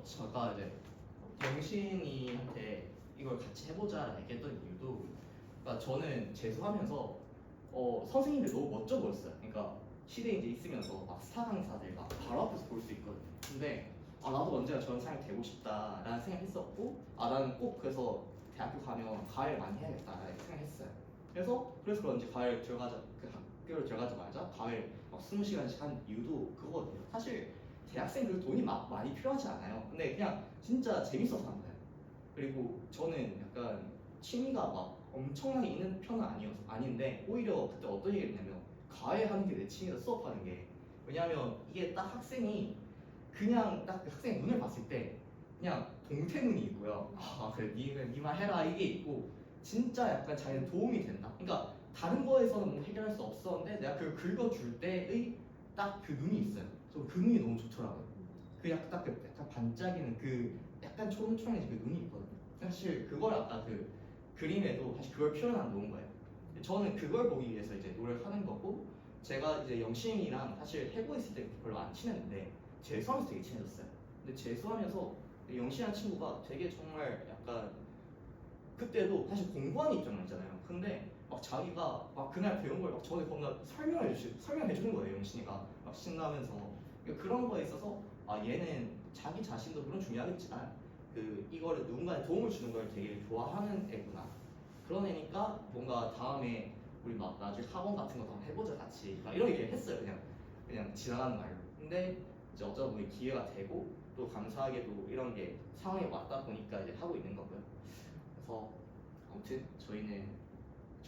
제가 이제 영신이한테 이걸 같이 해보자 얘기했던 이유도 그러니까 저는 재수하면서 선생님들 너무 멋져 보였어요. 그러니까 시대에 이제 있으면서 막 스타 강사들 막 바로 앞에서 볼 수 있거든요. 근데 나도 언제가 저런 사람이 되고 싶다라는 생각했었고 나는 꼭 그래서 대학교 가면 과외를 많이 해야겠다라는 생각했어요. 그래서 그런지 과외를 들어가자 그 학교를 들어가자마자 과외를 막 20시간씩 한 이유도 그거거든요. 사실 대학생들 돈이 막 많이 필요하지 않아요. 근데 그냥 진짜 재밌어서 한 거예요. 그리고 저는 약간 취미가 막 엄청나게 있는 편은 아닌데 오히려 그때 어떤 얘기를 했냐면 과외하는 게 내 취미다 수업하는 게 왜냐하면 이게 딱 학생이 그냥 딱 학생 눈을 봤을 때 그냥 동태 눈이 있고요. 그래 니만 해라 이게 있고 진짜 약간 자기는 도움이 된다. 그러니까 다른 거에서는 뭐 해결할 수 없었는데 내가 그걸 긁어줄 때의 딱 그 눈이 있어요. 저 그 눈이 너무 좋더라고요. 그 약간 반짝이는 그 약간 초롱초롱해진 그 눈이 있거든요. 사실 그걸 아까 그 그림에도 사실 그걸 표현한 놓은 거예요. 저는 그걸 보기 위해서 이제 노력하는 거고 제가 이제 영심이랑 사실 해고 있을 때 별로 안 친했는데 재수하면서 되게 친해졌어요. 근데 재수하면서 영심이라는 친구가 되게 정말 약간 그때도 사실 공부하는 입장만 있잖아요. 근데 막 자기가 막 그날 배운 걸 막 저한테 겁나 설명해 주는 거예요. 영신이가 막 신나면서 그러니까 그런 거에 있어서 얘는 자기 자신도 물론 중요하겠지만 이거를 누군가에 도움을 주는 걸 되게 좋아하는 애구나. 그런 애니까 뭔가 다음에 우리 막 나중에 학원 같은 거 한번 해보자 같이 막 이런 얘기를 했어요. 그냥 지나가는 말로. 근데 이제 어쩌다 보니 기회가 되고 또 감사하게도 이런 게 상황이 왔다 보니까 이제 하고 있는 거고요. 그래서 아무튼 저희는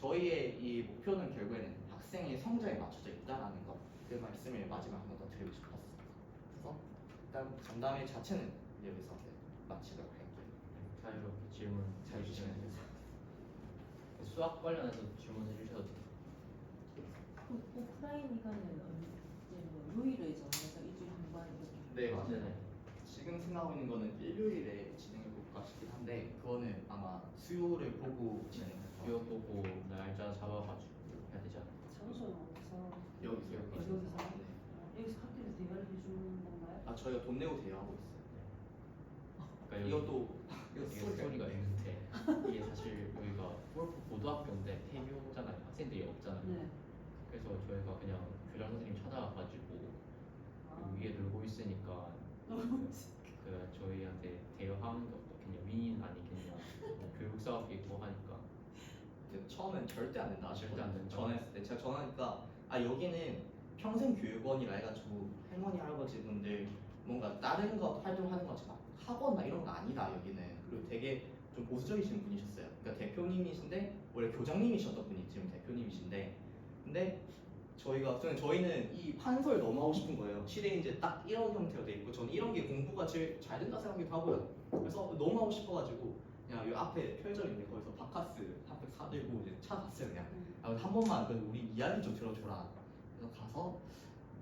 저희의 이 목표는 결국에는 학생의 성적에 맞춰져 있다라는 것, 그 말씀을 마지막 한 번 더 드리고 싶었습니다. 그래서 일단 간담회 자체는 여기서 마치도록 할게요. 자유롭게 질문 잘 주시면 됩니다. 수학 관련해서 질문해 주셔도 돼요. 그럼 오프라인 기간은 이제 뭐 요일을 정해서 일주일에 한 번 이렇게. 네, 맞아요. 네네. 지금 생각하고 있는 거는 일요일에 진행해 볼까 싶긴 한데 그거는 아마 수요를 보고 진행할 것 수요 같아요. 보고 날짜 잡아가지고 해야 되지 않나요? 장소는 어디서? 여기서 여기서? 네. 여기서 학교에서 대화를 해주는 건가요? 아 저희가 돈 내고 대여하고 있어요. 그러니까 이것도 되게 소리가 있는데 이게 사실 여기가 고등학교인데 태묘잖아요. 학생들이 없잖아요. 네. 그래서 저희가 그냥 교장 선생님 찾아가가지고 아. 위에 놀고 있으니까 그 저희한테 대여하는 게 어떻겠냐, 위인 아니겠냐, 뭐 교육 사업도 있고 하니까. 근데 처음엔 절대 안 된다. 절대 안 된다. 전화했을 때 제가 전화하니까 아 여기는 평생교육원이라 해가지고 할머니 할아버지분들 뭔가 다른 것 활동하는 것처럼 학원나 이런 거 아니다 여기는. 그리고 되게 좀 보수적이신 분이셨어요. 그러니까 대표님이신데 원래 교장님이셨던 분이 지금 대표님이신데 근데 저희는 이 판서를 너무 하고 싶은 거예요. 실에 이제 딱 이런 형태로 돼 있고 저는 이런 게 공부가 제일 잘 된다 생각하기도 하고요. 그래서 너무 하고 싶어가지고 그냥 이 앞에 편의점 있는데 거기서 바카스 한 팩 사들고 이제 찾아갔어요 그냥. 아, 한 번만 그 우리 이야기 좀 들어줘라. 그래서 가서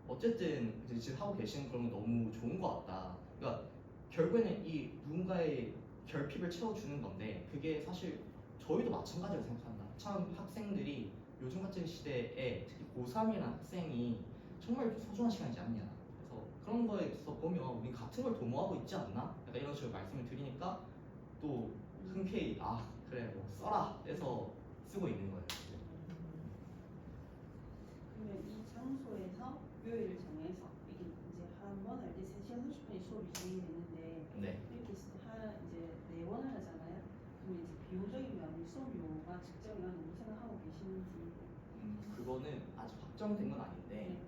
어쨌든 이제 지금 하고 계시는 그런 건 너무 좋은 것 같다. 그러니까 결국에는 이 누군가의 결핍을 채워주는 건데 그게 사실 저희도 마찬가지라고 생각한다. 참 학생들이 요즘 같은 시대에 특히 고3이라는 학생이 정말 소중한 시간이지 않냐. 그래서 그런 거에 있어서 보면 우리 같은 걸 도모하고 있지 않나? 약간 이런 식으로 말씀을 드리니까 또 흔쾌히 아 그래 뭐 써라 해서 쓰고 있는 거예요. 그러면 이 장소에서 요일을 정해서 이게 이제 한 번 할 때 3시간 30분이 수업이 진행이 되는데 네. 이렇게 이제 4번을 하잖아요. 그럼 이제 비용적이면 이 수업료가 측정이라고 생각하고 계시는지. 그거는 아직 확정된 건 아닌데 네.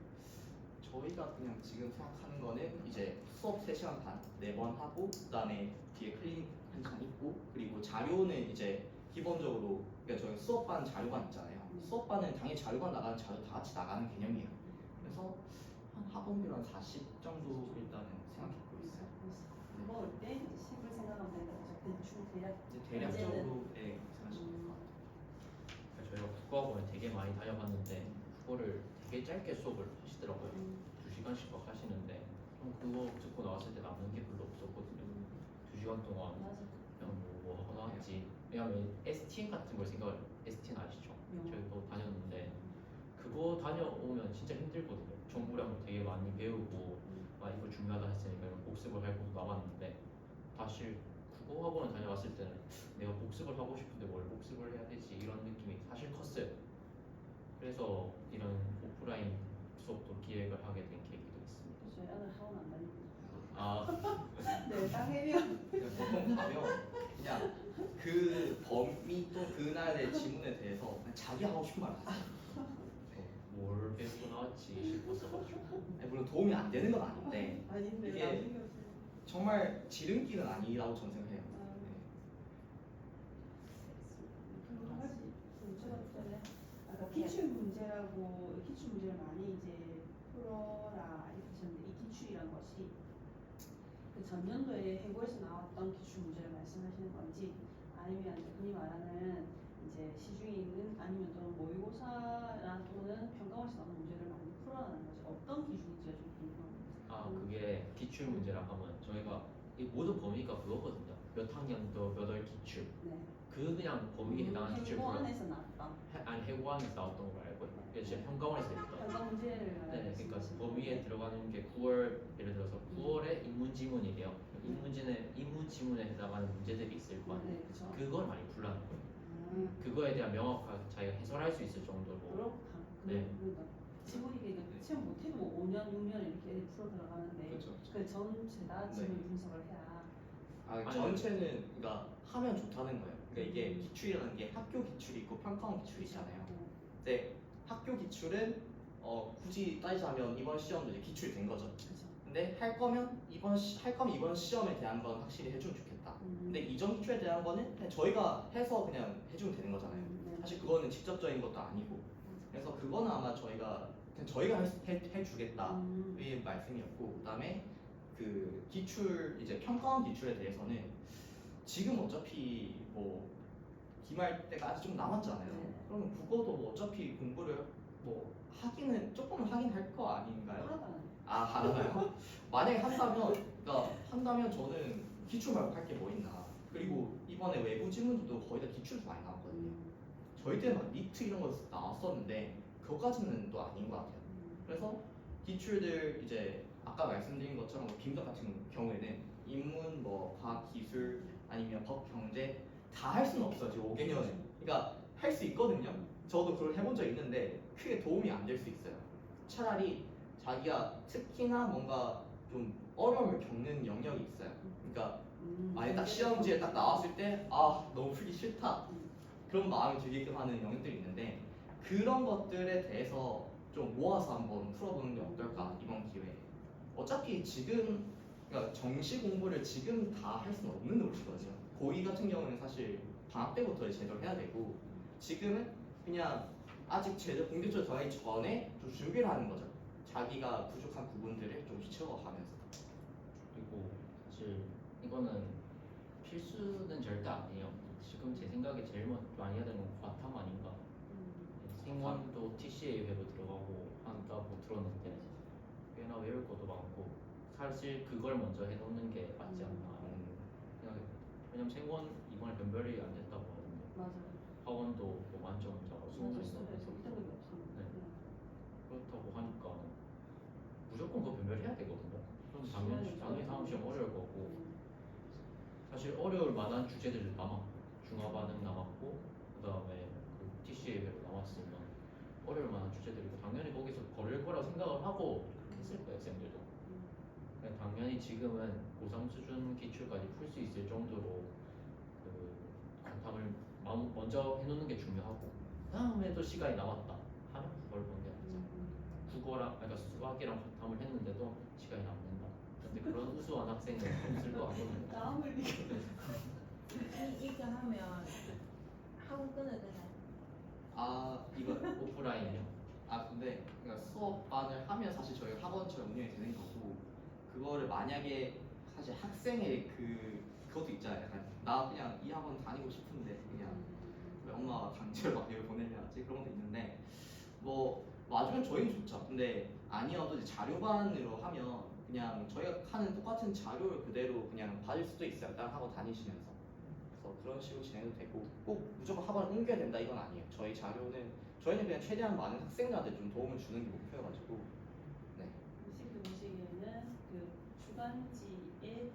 저희가 그냥 지금 생각하는 거는 이제 수업 3시간 반 4번 하고 그다음에 뒤에 클리닉 1시간 있고 그리고 자료는 이제 기본적으로 그러니까 저희 수업반 자료관 있잖아요. 수업반은 당연히 자료관 나가는 자료 다 같이 나가는 개념이에요. 그래서 한 학원비로 한 40 정도 일단은 생각하고 있어요. 먹을 때 이제 10을 생각하면 되는 거죠. 대충 대략. 이제 대략적으로 네, 생각하시면 것 같아요. 저희가 국어학원을 되게 많이 다녀봤는데 그거를 되게 짧게 수업을 하시더라고요. 2시간씩 막 하시는데 그거 듣고 나왔을 때 남는 게 별로 없었거든요. 2시간 동안 맞아. 그냥 뭐 하고 나왔지. 왜냐면 STN 같은 걸 생각을 STN 아시죠? 저희도 다녔는데 그거 다녀오면 진짜 힘들거든요. 정보량도 되게 많이 배우고 아 이거 중요하다 했으니까 이런 복습을 할 것도 남았는데 사실 국어학원을 다녀왔을 때는 내가 복습을 하고 싶은데 뭘 복습을 해야 되지 이런 느낌이 사실 컸어요. 그래서 이런 오프라인 수업도 기획을 하게 된 계기도 있습니다. 저희 아들 학원 안 다니고. 아 네, 당연히요. 보통 가면 그냥 그 범위 또 그날의 지문에 대해서 그냥 자기 하고 싶은 말 하세요. 뭘 배우고 나왔지 싶었어가지고 아니, 물론 도움이 안 되는 건 아닌데 아닌데 이게 나중에 없어요. 정말 지름길은 아니라고 저는 생각해요. 그리고 한 가지 여쭤봐도 되나요? 아까 기출 문제라고 기출 문제를 많이 이제 풀어라 이렇게 하셨는데 이 기출이란 것이 그 전년도에 해고에서 나왔던 기출 문제를 말씀하시는 건지 아니면 이제 흔히 말하는 이제 시중에 있는 아니면 또는 모의고사나 또는 평가원에서 나오는 문제를 많이 풀어라는 거지 어떤 기준인지가 좀 궁금합니다. 아 그게 기출 문제라 하면 저희가 이 모든 범위가 그거거든요. 몇 학년도 몇 월 기출 네. 그 그냥 범위에 해당하는 기출 불러 해고원에서 나왔던 아니 해고안에서 나왔던 걸 알고 있고 그게 진짜 평가원에서 있던 평가 문제를 네, 그러니까 말씀하시는 범위에 건데. 들어가는 게 9월 예를 들어서 9월에 인문지문이래요. 인문지문에 해당하는 문제들이 있을 거 아니에요. 네, 그렇죠. 그걸 많이 풀라는 거예요. 그거에 대한 명확하게 자기가 해설할 수 있을 정도로 그렇다. 네. 그러니까 지문이 그러니까 시험 못해도 뭐 5년, 6년 이렇게 애들이 풀어 들어가는데 그렇죠. 그 전체 다 지문 네. 분석을 해야. 아, 전체는 그러니까 하면 좋다는 거예요. 그러니까 이게 기출이라는 게 학교 기출이 있고 평가원 기출이 있잖아요. 근데 학교 기출은 굳이 따지자면 이번 시험도 이제 기출이 된 거죠. 그렇죠. 근데 할 거면 이번 시험에 대한 건 확실히 해주면 좋겠다. 근데 이전 기출에 대한 거는 그냥 저희가 해서 그냥 해주면 되는 거잖아요. 네. 사실 그거는 직접적인 것도 아니고 그래서 그거는 아마 저희가 그냥 저희가 해주겠다의 말씀이었고 그다음에 그 기출 이제 평가원 기출에 대해서는 지금 어차피 뭐 기말 때가 아직 좀 남았잖아요. 네. 그러면 국어도 뭐 어차피 공부를 뭐 하기는 조금 하긴 할 거 아닌가요? 하나도 안 해. 아 하나요? 만약에 한다면 저는 기출 말고 할 게 뭐 있나. 그리고 이번에 외부 지문도 거의 다 기출도 많이 나왔거든요. 저희 때는 막 니트 이런 거 나왔었는데 그거까지는 또 아닌 것 같아요. 그래서 기출들 이제 아까 말씀드린 것처럼 빙덕 같은 경우에는 인문, 뭐 과학, 기술 아니면 법, 경제 다 할 수는 없어요. 지금 5개년은. 그러니까 할 수 있거든요. 저도 그걸 해본 적 있는데 크게 도움이 안 될 수 있어요. 차라리 자기가 특히나 뭔가 좀 어려움을 겪는 영역이 있어요. 그러니까 만약에 딱 시험지에 딱 나왔을 때 아 너무 풀기 싫다 그런 마음이 들게끔 하는 영역들이 있는데 그런 것들에 대해서 좀 모아서 한번 풀어보는 게 어떨까 이번 기회에. 어차피 지금 그러니까 정시 공부를 지금 다 할 수는 없는 노릇이거든요. 고2 같은 경우는 사실 방학 때부터 제대로 해야 되고 지금은 그냥 아직 제대로 본격적으로 들어가기 전에 좀 준비를 하는 거죠. 자기가 부족한 부분들을 좀 채워가면서. 그리고 사실 이거는 필수는 절대 아니에요. 지금 제 생각에 제일 많이 해야 되는 건 과탐 아닌가. 생원도 TCA 회로 들어가고 한다고 들었는데 꽤나 외울 것도 많고 사실 그걸 먼저 해놓는 게 맞지 않나. 그냥 왜냐면 생원 이번에 변별이 안 됐다고 하거든요. 맞아요. 학원도 뭐 만점자가 20명 있어서 이등급이 없었는데. 네. 그렇다고 하니까 무조건 그거 변별해야 되거든요. 그럼 당연히 다음 시험 어려울 거고 사실 어려울 만한 주제들도 남았고 중화 반응 남았고 그 다음에 그 TCA로 남았으면 어려울 만한 주제들이고 당연히 거기서 걸릴 거라고 생각을 하고 그렇게 했을 거예요 쌤들도. 그냥 당연히 지금은 고3 수준 기출까지 풀 수 있을 정도로 그 관탐을 먼저 해놓는 게 중요하고 다음에도 시간이 남았다 하면 그걸 보는 게 낫죠. 국어랑 그러니까 수학이랑 관탐을 했는데도 시간이 남는다. 근데 그런 우수한 학생은 없을 거 같거든요. 다음을 이거 하면 학원 끊어야 되나요? 아 이거 오프라인이요. 아 근데 그러니까 수업반을 하면 사실 저희 학원처럼 운영이 되는 거고 그거를 만약에 사실 학생의 그것도 있잖아요. 약간 나 그냥 이 학원 다니고 싶은데 그냥 왜 엄마가 강제로 막 여기 보내려 하지 그런 것도 있는데 뭐 맞으면 저희는 좋죠. 근데 아니어도 이제 자료반으로 하면 그냥 저희가 하는 똑같은 자료를 그대로 그냥 받을 수도 있어요. 다른 학원 다니시면서. 그래서 그런 식으로 진행도 되고 꼭 무조건 학원을 옮겨야 된다 이건 아니에요. 저희는 그냥 최대한 많은 학생들한테 좀 도움을 주는 게 목표여가지고 네. 선생님들 보시기에는 그 주간지에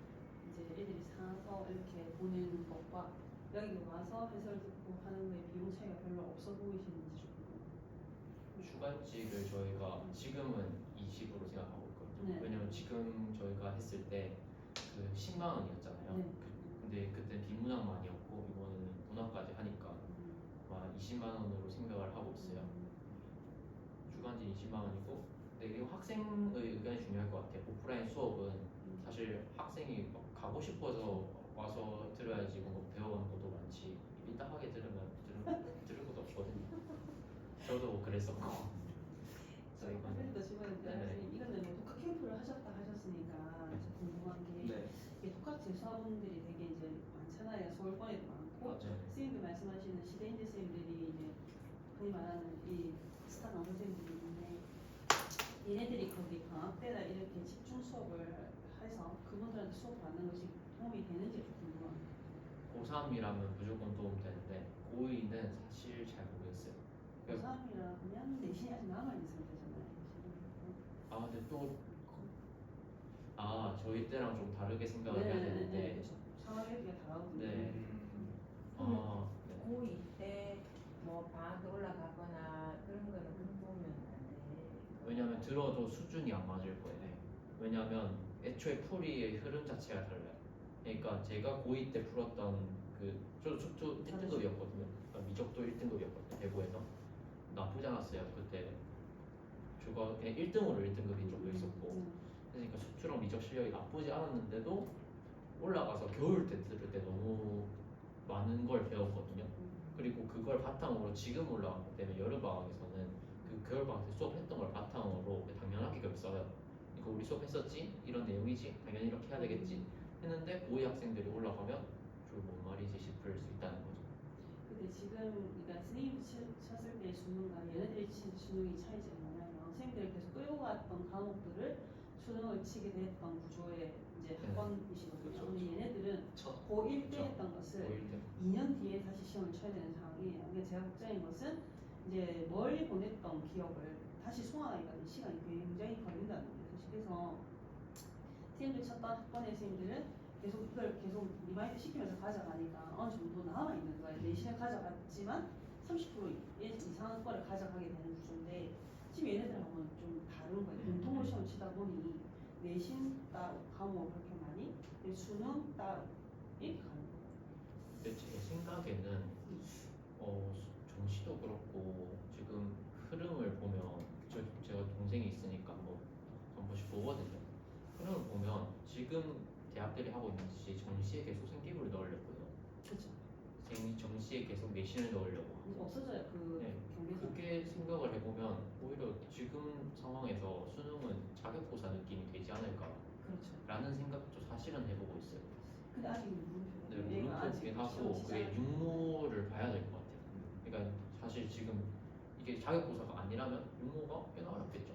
이제 애들이 사서 이렇게 보내는 것과 여기 와서 해설 듣고 하는 거에 비용 차이가 별로 없어 보이시는지 좀 궁금해요. 주간직을 저희가 지금은 20으로 생각하고 있거든요. 네. 왜냐면 지금 저희가 했을 때 그 10만 원이었잖아요. 네. 근데 그때 비문학만이었고 이번에는 문학까지 하니까 아마 20만 원으로 생각을 하고 있어요. 주간지 20만 원이고 근데 이거 학생의 의견이 중요할 것 같아요. 오프라인 수업은 사실 학생이 막 가고 싶어서 와서 들어야지 뭐 배워가는 것도 많지 삐딱하게 들으면 들을 것도 없거든요. 저도 그랬었고 저희가 선생님도 질문인데 네. 이거는 뭐 독학 캠프를 하셨으니까 이제 궁금한 게 네. 이게 독학 재수학원들이 되게 이제 많잖아요. 서울권에도 많고 맞아요. 선생님들 말씀하시는 시대인재 선생님들이 이제 흔히 말하는 이 스타 강사 선생님들이 있는데 얘네들이 거기 방학 때나 이렇게 집중 수업을 해서 그분들한테 수업 받는 것이 도움이 되는지 좀 궁금합니다. 고3이라면 무조건 도움 되는데 고2는 사실 잘 모르겠어요. 고3이라면 내신이 아직 남아있는 상태잖아요. 아 근데 또 저희 때랑 좀 다르게 생각을 해야 되는데 그렇죠. 상황에도 다르거든요. 네. 네. 고2 때뭐 방학 올라가거나 그런 거는 보면 안 돼. 왜냐면 들어도 수준이 안 맞을 거예요. 왜냐면 애초에 풀이의 흐름 자체가 달라요. 그러니까 제가 고2 때 풀었던 저도 수투 1등급이었거든요. 미적도 1등급이었거든요. 대구에서 나쁘지 않았어요. 그때 그냥 1등으로 1등급인 적도 있었고 그러니까 수투랑 미적 실력이 나쁘지 않았는데도 올라가서 겨울 때 들을 때 너무 많은 걸 배웠거든요. 그리고 그걸 바탕으로 추가적으로 지금 올라왔기 때문에 여름방학에서는 그 겨울방학 때 수업했던 걸 바탕으로 그 당면 학기급을 써요. 이거 우리 수업했었지? 이런 내용이지? 당연히 이렇게 해야 되겠지? 했는데 고2 학생들이 올라가면 저뭔 말이지 싶을 수 있다는 거죠. 근데 지금 그러니까 선생님이 쳤을 때 수능과 얘네들이 친 수능이 차이점이 뭐냐면 선생님들이 계속 끌고 갔던 과목들을 수능을 치게 됐던 구조의 이제 학번이시거든요. 그쵸, 근데 그쵸. 얘네들은 첫 고1 때 그쵸. 했던 것을 고1 때 2년 뒤에 다시 시험을 쳐야 되는 상황이에요. 근데 제가 걱정인 것은 이제 멀리 보냈던 기억을 다시 소환하기까지 시간이 굉장히 걸린다는 거예요. 사실 그래서 선생님들 쳤던 학번의 선생님들은 계속 이걸 계속 리마인드 시키면서 가져가니까 어느 정도 남아 있는 거예요. 내신을 가져갔지만 30% 이상의 거를 가져가게 되는 구조인데 지금 얘네들하고는 좀 다른 거예요. 공통으로 시험 치다 보니 내신 따로 과목을 그렇게 많이 그리고 수능 따로 이렇게 가는 거예요. 근데 제 생각에는 정시도 그렇고 지금 흐름을 보면 제가 동생이 있으니까 한 번씩 보거든요. 흐름을 보면 지금 대학들이 하고 있는 짓이 정시에 계속 생기부를 넣으려고요. 그렇죠. 정시에 계속 내신을 넣으려고 하고 없어져요. 그 네, 경계선. 그게 생각을 해보면 오히려 지금 상황에서 수능은 자격고사 느낌이 되지 않을까라는 그렇죠. 생각도 사실은 해보고 있어요. 근데 아직 네, 얘가 물음표긴 하고 시험 그게 치잖아요. 육모를 봐야 될 것 같아요. 그러니까 사실 지금 이게 자격고사가 아니라면 육모가 꽤나 어렵겠죠.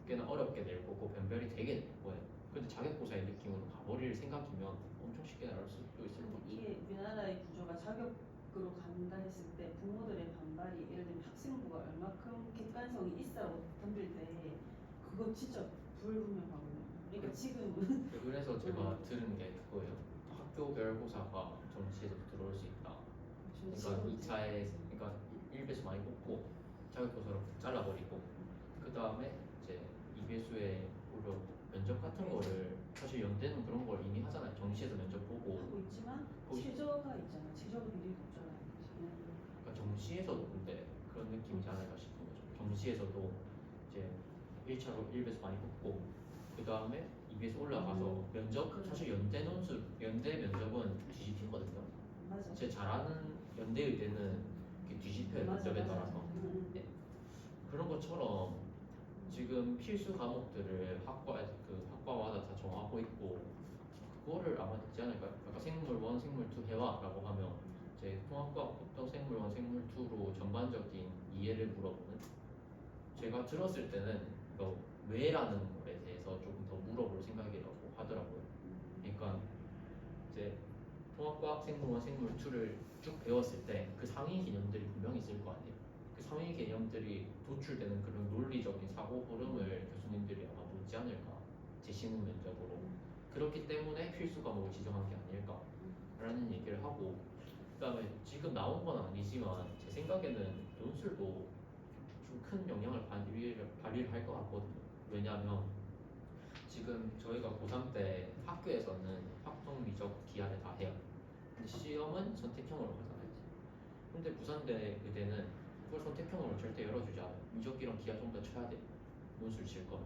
꽤나 어렵게 될 거고 변별이 되게 될 거예요. 근데 자격고사의 느낌으로 가버릴 생각이면 엄청 쉽게 나올 수도 있을 것 같아요. 이게 우리나라의 구조가 자격으로 간다 했을 때 부모들의 반발이 예를 들면 학생부가 얼마큼 객관성이 있어라고 덤빌 때 그거 진짜 불분명하거든요. 그러니까 지금은 그래서 제가 들은 게 그거예요. 학교별 고사가 정시에서 들어올 수 있다. 그러니까 2차에 그러니까 1배수 많이 뽑고 자격고사로 잘라버리고 그 다음에 이제 2배수에 오히려 면접 같은 거를 사실 연대는 그런 걸 이미 하잖아요. 정시에서 면접 보고 하고 있지만 거기- 최저가 있잖아. 최저가 굉장히 높잖아요. 그러니까 정시에서도 근데 그런 느낌이지 않을까 싶은 거죠. 정시에서도 이제 1차로 1배수 많이 뽑고 그 다음에 2배수 올라가서 면접 사실 연대 면접은 뒤집히거든요. 맞아. 제 잘하는 연대 의대는 이렇게 뒤집혀요. 면접에 따라서 네. 그런 것처럼 지금 필수 과목들을 학과마다 다 정하고 있고 그거를 아마 있지 않을까요? 그러니까 생물 1, 생물 2 해와라고 하면 이제 통합과학부터 생물 1, 생물 2로 전반적인 이해를 물어보는 제가 들었을 때는 왜라는 거에 대해서 조금 더 물어볼 생각이라고 하더라고요. 그러니까 이제 통합과학 생물 1, 생물 2를 쭉 배웠을 때 그 상위 개념들이 분명히 있을 거 아니에요. 그 상위 개념들이 도출되는 그런 논리적인 사고 흐름을 교수님들이 아마 묻지 않을까 재시능 면접으로 그렇기 때문에 필수 과목을 지정한 게 아닐까라는 얘기를 하고 그다음에 지금 나온 건 아니지만 제 생각에는 논술도 좀 큰 영향을 발휘를 할 것 같거든요. 왜냐하면 지금 저희가 고3 때 학교에서는 학종, 미적, 기하를 다 해요. 근데 시험은 선택형으로 하잖아요. 근데 부산대 의대는 그걸 선택형으로 절대 열어주지 않아요. 미적이랑 기하 좀 더 쳐야 돼. 논술 칠 거.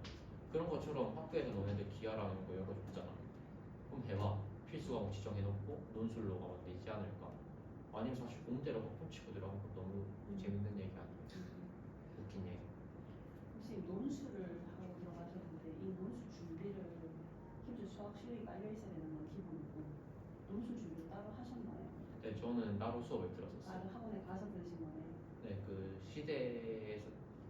그런 것처럼 학교에서 너네들 기하라는 거 열어줬잖아. 그럼 해봐. 필수 과목 지정해놓고 논술로 가면 되지 않을까. 아니면 사실 공대로 학점 치고 들어가는 건 너무 재밌는 얘기 아니에요. 웃긴 얘기. 혹시 논술을 하고 들어가셨는데 이 논술 준비를 기본 수학 실력이 깔려 있어야 되는 건 기본이고 논술 준비를 따로 하셨나요? 네, 저는 따로 수업을 들었었어요. 다른 학원에 가서 들으신 거네요. 네, 그 시대에서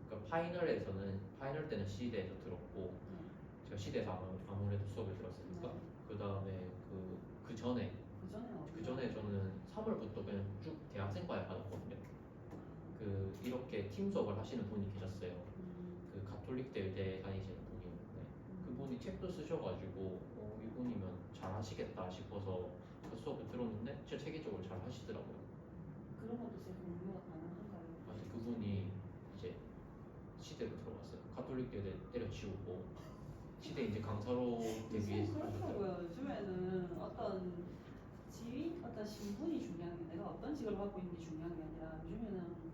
그러니까 파이널 때는 시대에서 들었고 제가 시대에서 아무래도 수업을 들었으니까 그 다음에 그 전에 그 전에 저는 3월부터 그냥 쭉 대학생과에 받았거든요. 그 이렇게 팀 수업을 하시는 분이 계셨어요. 그 가톨릭대 의대 다니시는 분이었는데 그분이 책도 쓰셔가지고 이분이면 잘 하시겠다 싶어서 그 수업을 들었는데 진짜 체계적으로 잘 하시더라고요. 그런 것도 제 공유가 가능한가요? 아니 그분이 이제 시대로 들어갔어요. 가톨릭대 의대 때려치우고 시대 이제 강사로 데뷔하셨더라고요. 그렇더라고요. 요즘에는 어떤 지위, 어떤 신분이 중요한 게 내가 어떤 직업을 갖고 있는지 중요한 게 아니라 요즘에는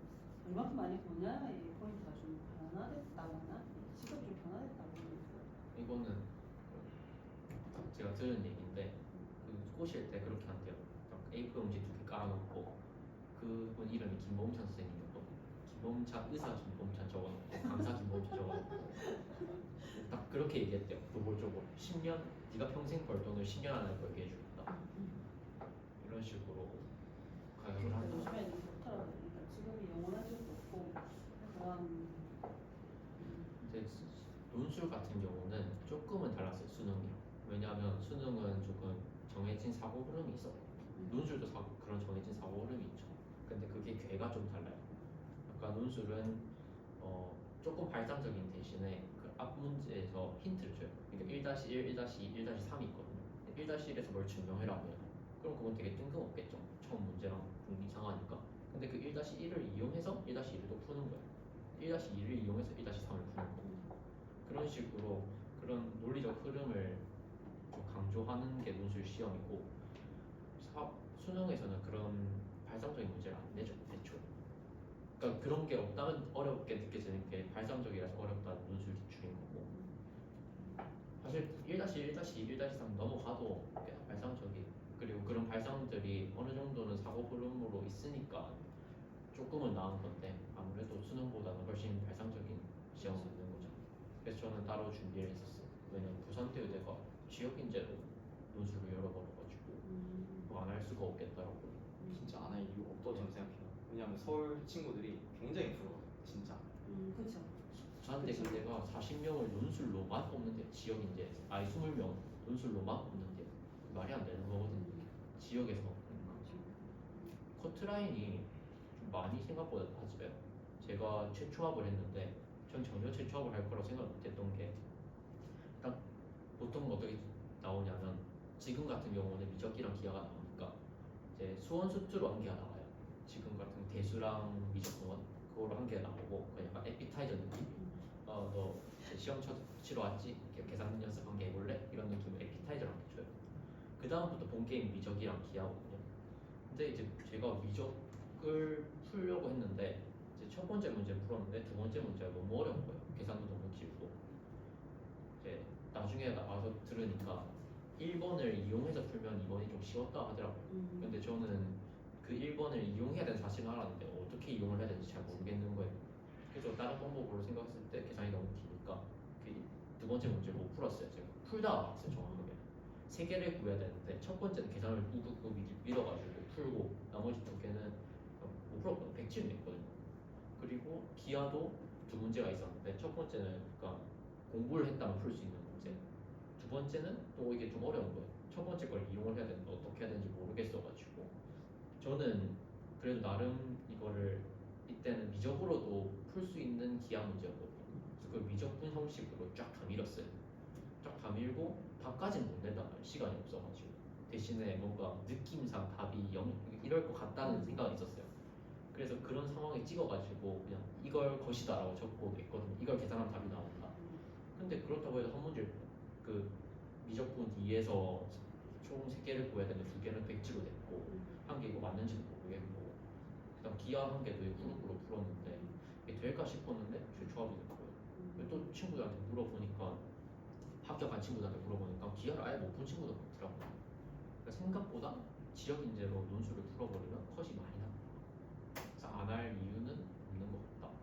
얼마큼 많이 보냐의 포인트가 좀 변화됐다고 하나? 직업이 좀 변화됐다고 하나? 이거는 제가 들은 얘기인데 그 꼬실 때 그렇게 한대요. A4 용지 2개 깔아놓고 그분 이름이 김범찬 선생님이었거든요. 김봉찬 의사 김봉찬 적어놓고 강사 김봉찬 적어놓고 딱 그렇게 얘기했대요. 노골적으로 10년 네가 평생 벌 돈을 10년 안에 벌게 해주겠다. 이런 식으로 가격을 그러니까 한다. 요즘에는 그렇더라고요. 그러니까 지금이 영원한 적도 없고 그런 근데 논술 같은 경우는 조금은 달랐어요. 수능이랑. 왜냐하면 수능은 조금 정해진 사고 흐름이 있어. 논술도 그런 정해진 사고 흐름이 있죠. 근데 그게 괴가 좀 달라요. 그러니까 논술은 조금 발상적인 대신에 그 앞 문제에서 힌트를 줘요. 그러니까 1-1, 1-2, 1-3이 있거든요. 1-1에서 뭘 증명해라고 해요. 그럼 그건 되게 뜬금없겠죠. 처음 문제랑 좀 이상하니까. 근데 그 1-1을 이용해서 1-1을 또 푸는 거예요. 1-2를 이용해서 1-3을 푸는 거고. 그런 식으로 그런 논리적 흐름을 좀 강조하는 게 논술 시험이고 수능에서는 그런 발상적인 문제를 안 내죠. 애초에. 그러니까 그런 게 없다면 어렵게 느껴지는 게 발상적이라서 어렵다는 논술 기출인 거고 사실 1-1, 1-2, 1-3 넘어가도 꽤나 발상적이 그리고 그런 발상들이 어느 정도는 사고 흐름으로 있으니까 조금은 나은 건데 아무래도 수능보다는 훨씬 발상적인 시험을 보는 거죠. 그래서 저는 따로 준비를 했었어요. 왜냐면 부산대의대가 지역인재로 논술을 열어버려가지고 뭐 안 할 수가 없겠더라고요. 진짜 안 할 이유가 없다고 저는 생각해요. 왜냐하면 서울 친구들이 굉장히 부러워요. 진짜. 그렇죠. 부산대의대가 40명을 논술로만 뽑는데 지역인재 아예 20명 논술로만 뽑는데 말이 안 되는 거거든요. 지역에서 커트라인이 좀 많이 생각보다 낮아요. 제가 최초합을 했는데 전 전혀 최초합을 할 거라고 생각 못했던 게 일단 보통 어떻게 나오냐면 지금 같은 경우는 미적기랑 기하가 나오니까 이제 수원 수투로 한 개가 나와요. 지금 같은 대수랑 미적수원 그거로 한 개가 나오고 그냥 약간 에피타이저 느낌. 너 시험 치러 왔지? 이렇게 계산 연습 한 개 해볼래? 이런 느낌으로 에피타이저를 한 개 줘요. 그 다음부터 본 게임 미적이랑 기하거든요. 근데 이제 제가 미적을 풀려고 했는데 이제 첫 번째 문제 풀었는데 두 번째 문제가 너무 어려운 거예요. 계산도 너무 길고 이제 나중에 나와서 들으니까 1번을 이용해서 풀면 2번이 좀 쉬웠다 하더라고요. 근데 저는 그 1번을 이용해야 되는 사실은 알았는데 어떻게 이용을 해야 되는지 잘 모르겠는 거예요. 그래서 다른 방법으로 생각했을 때 계산이 너무 기니까 그 두 번째 문제를 못 풀었어요. 제가 풀다가 봤어요. 정확하게 세 개를 구해야 되는데 첫 번째는 계산을 꾹꾹꾹 밀어가지고 풀고 나머지 두 개는 못 풀었거든요. 백지를 냈거든요. 그리고 기하도 두 문제가 있었는데 첫 번째는 그러니까 공부를 했다면 풀 수 있는 문제 두 번째는 또 이게 좀 어려운 거예요. 첫 번째 걸 이용을 해야 되는데 어떻게 해야 되는지 모르겠어가지고 저는 그래도 나름 이거를 이때는 미적으로도 풀 수 있는 기하 문제였거든요. 그래서 그 미적분 형식으로 쫙 다 밀었어요. 쫙 다 밀고 답까지는 못 낸단 말이에요. 시간이 없어가지고 대신에 뭔가 느낌상 답이 0 이럴 것 같다는 생각이 있었어요. 그래서 그런 상황에 찍어가지고 그냥 이걸 것이다라고 적고 냈거든요. 이걸 계산하면 답이 나온다. 근데 그렇다고 해서 한 문제 그 미적분 2에서 총 3개를 구해야 되는데 2개는 백지로 냈고 한 개 이거 맞는지도 모르겠고 그다음 기하 한 개도 후루룩으로 풀었는데 이게 될까 싶었는데 최초합이 됐고요. 또 친구들한테 물어보니까 합격한 친구들한테 물어보니까 기하를 아예 못 푼 친구도 많더라고요. 그러니까 생각보다 지역 인재로 논술을 풀어버리면 컷이 많이 납니다. 그래서 안 할 이유는 없는 것 같다.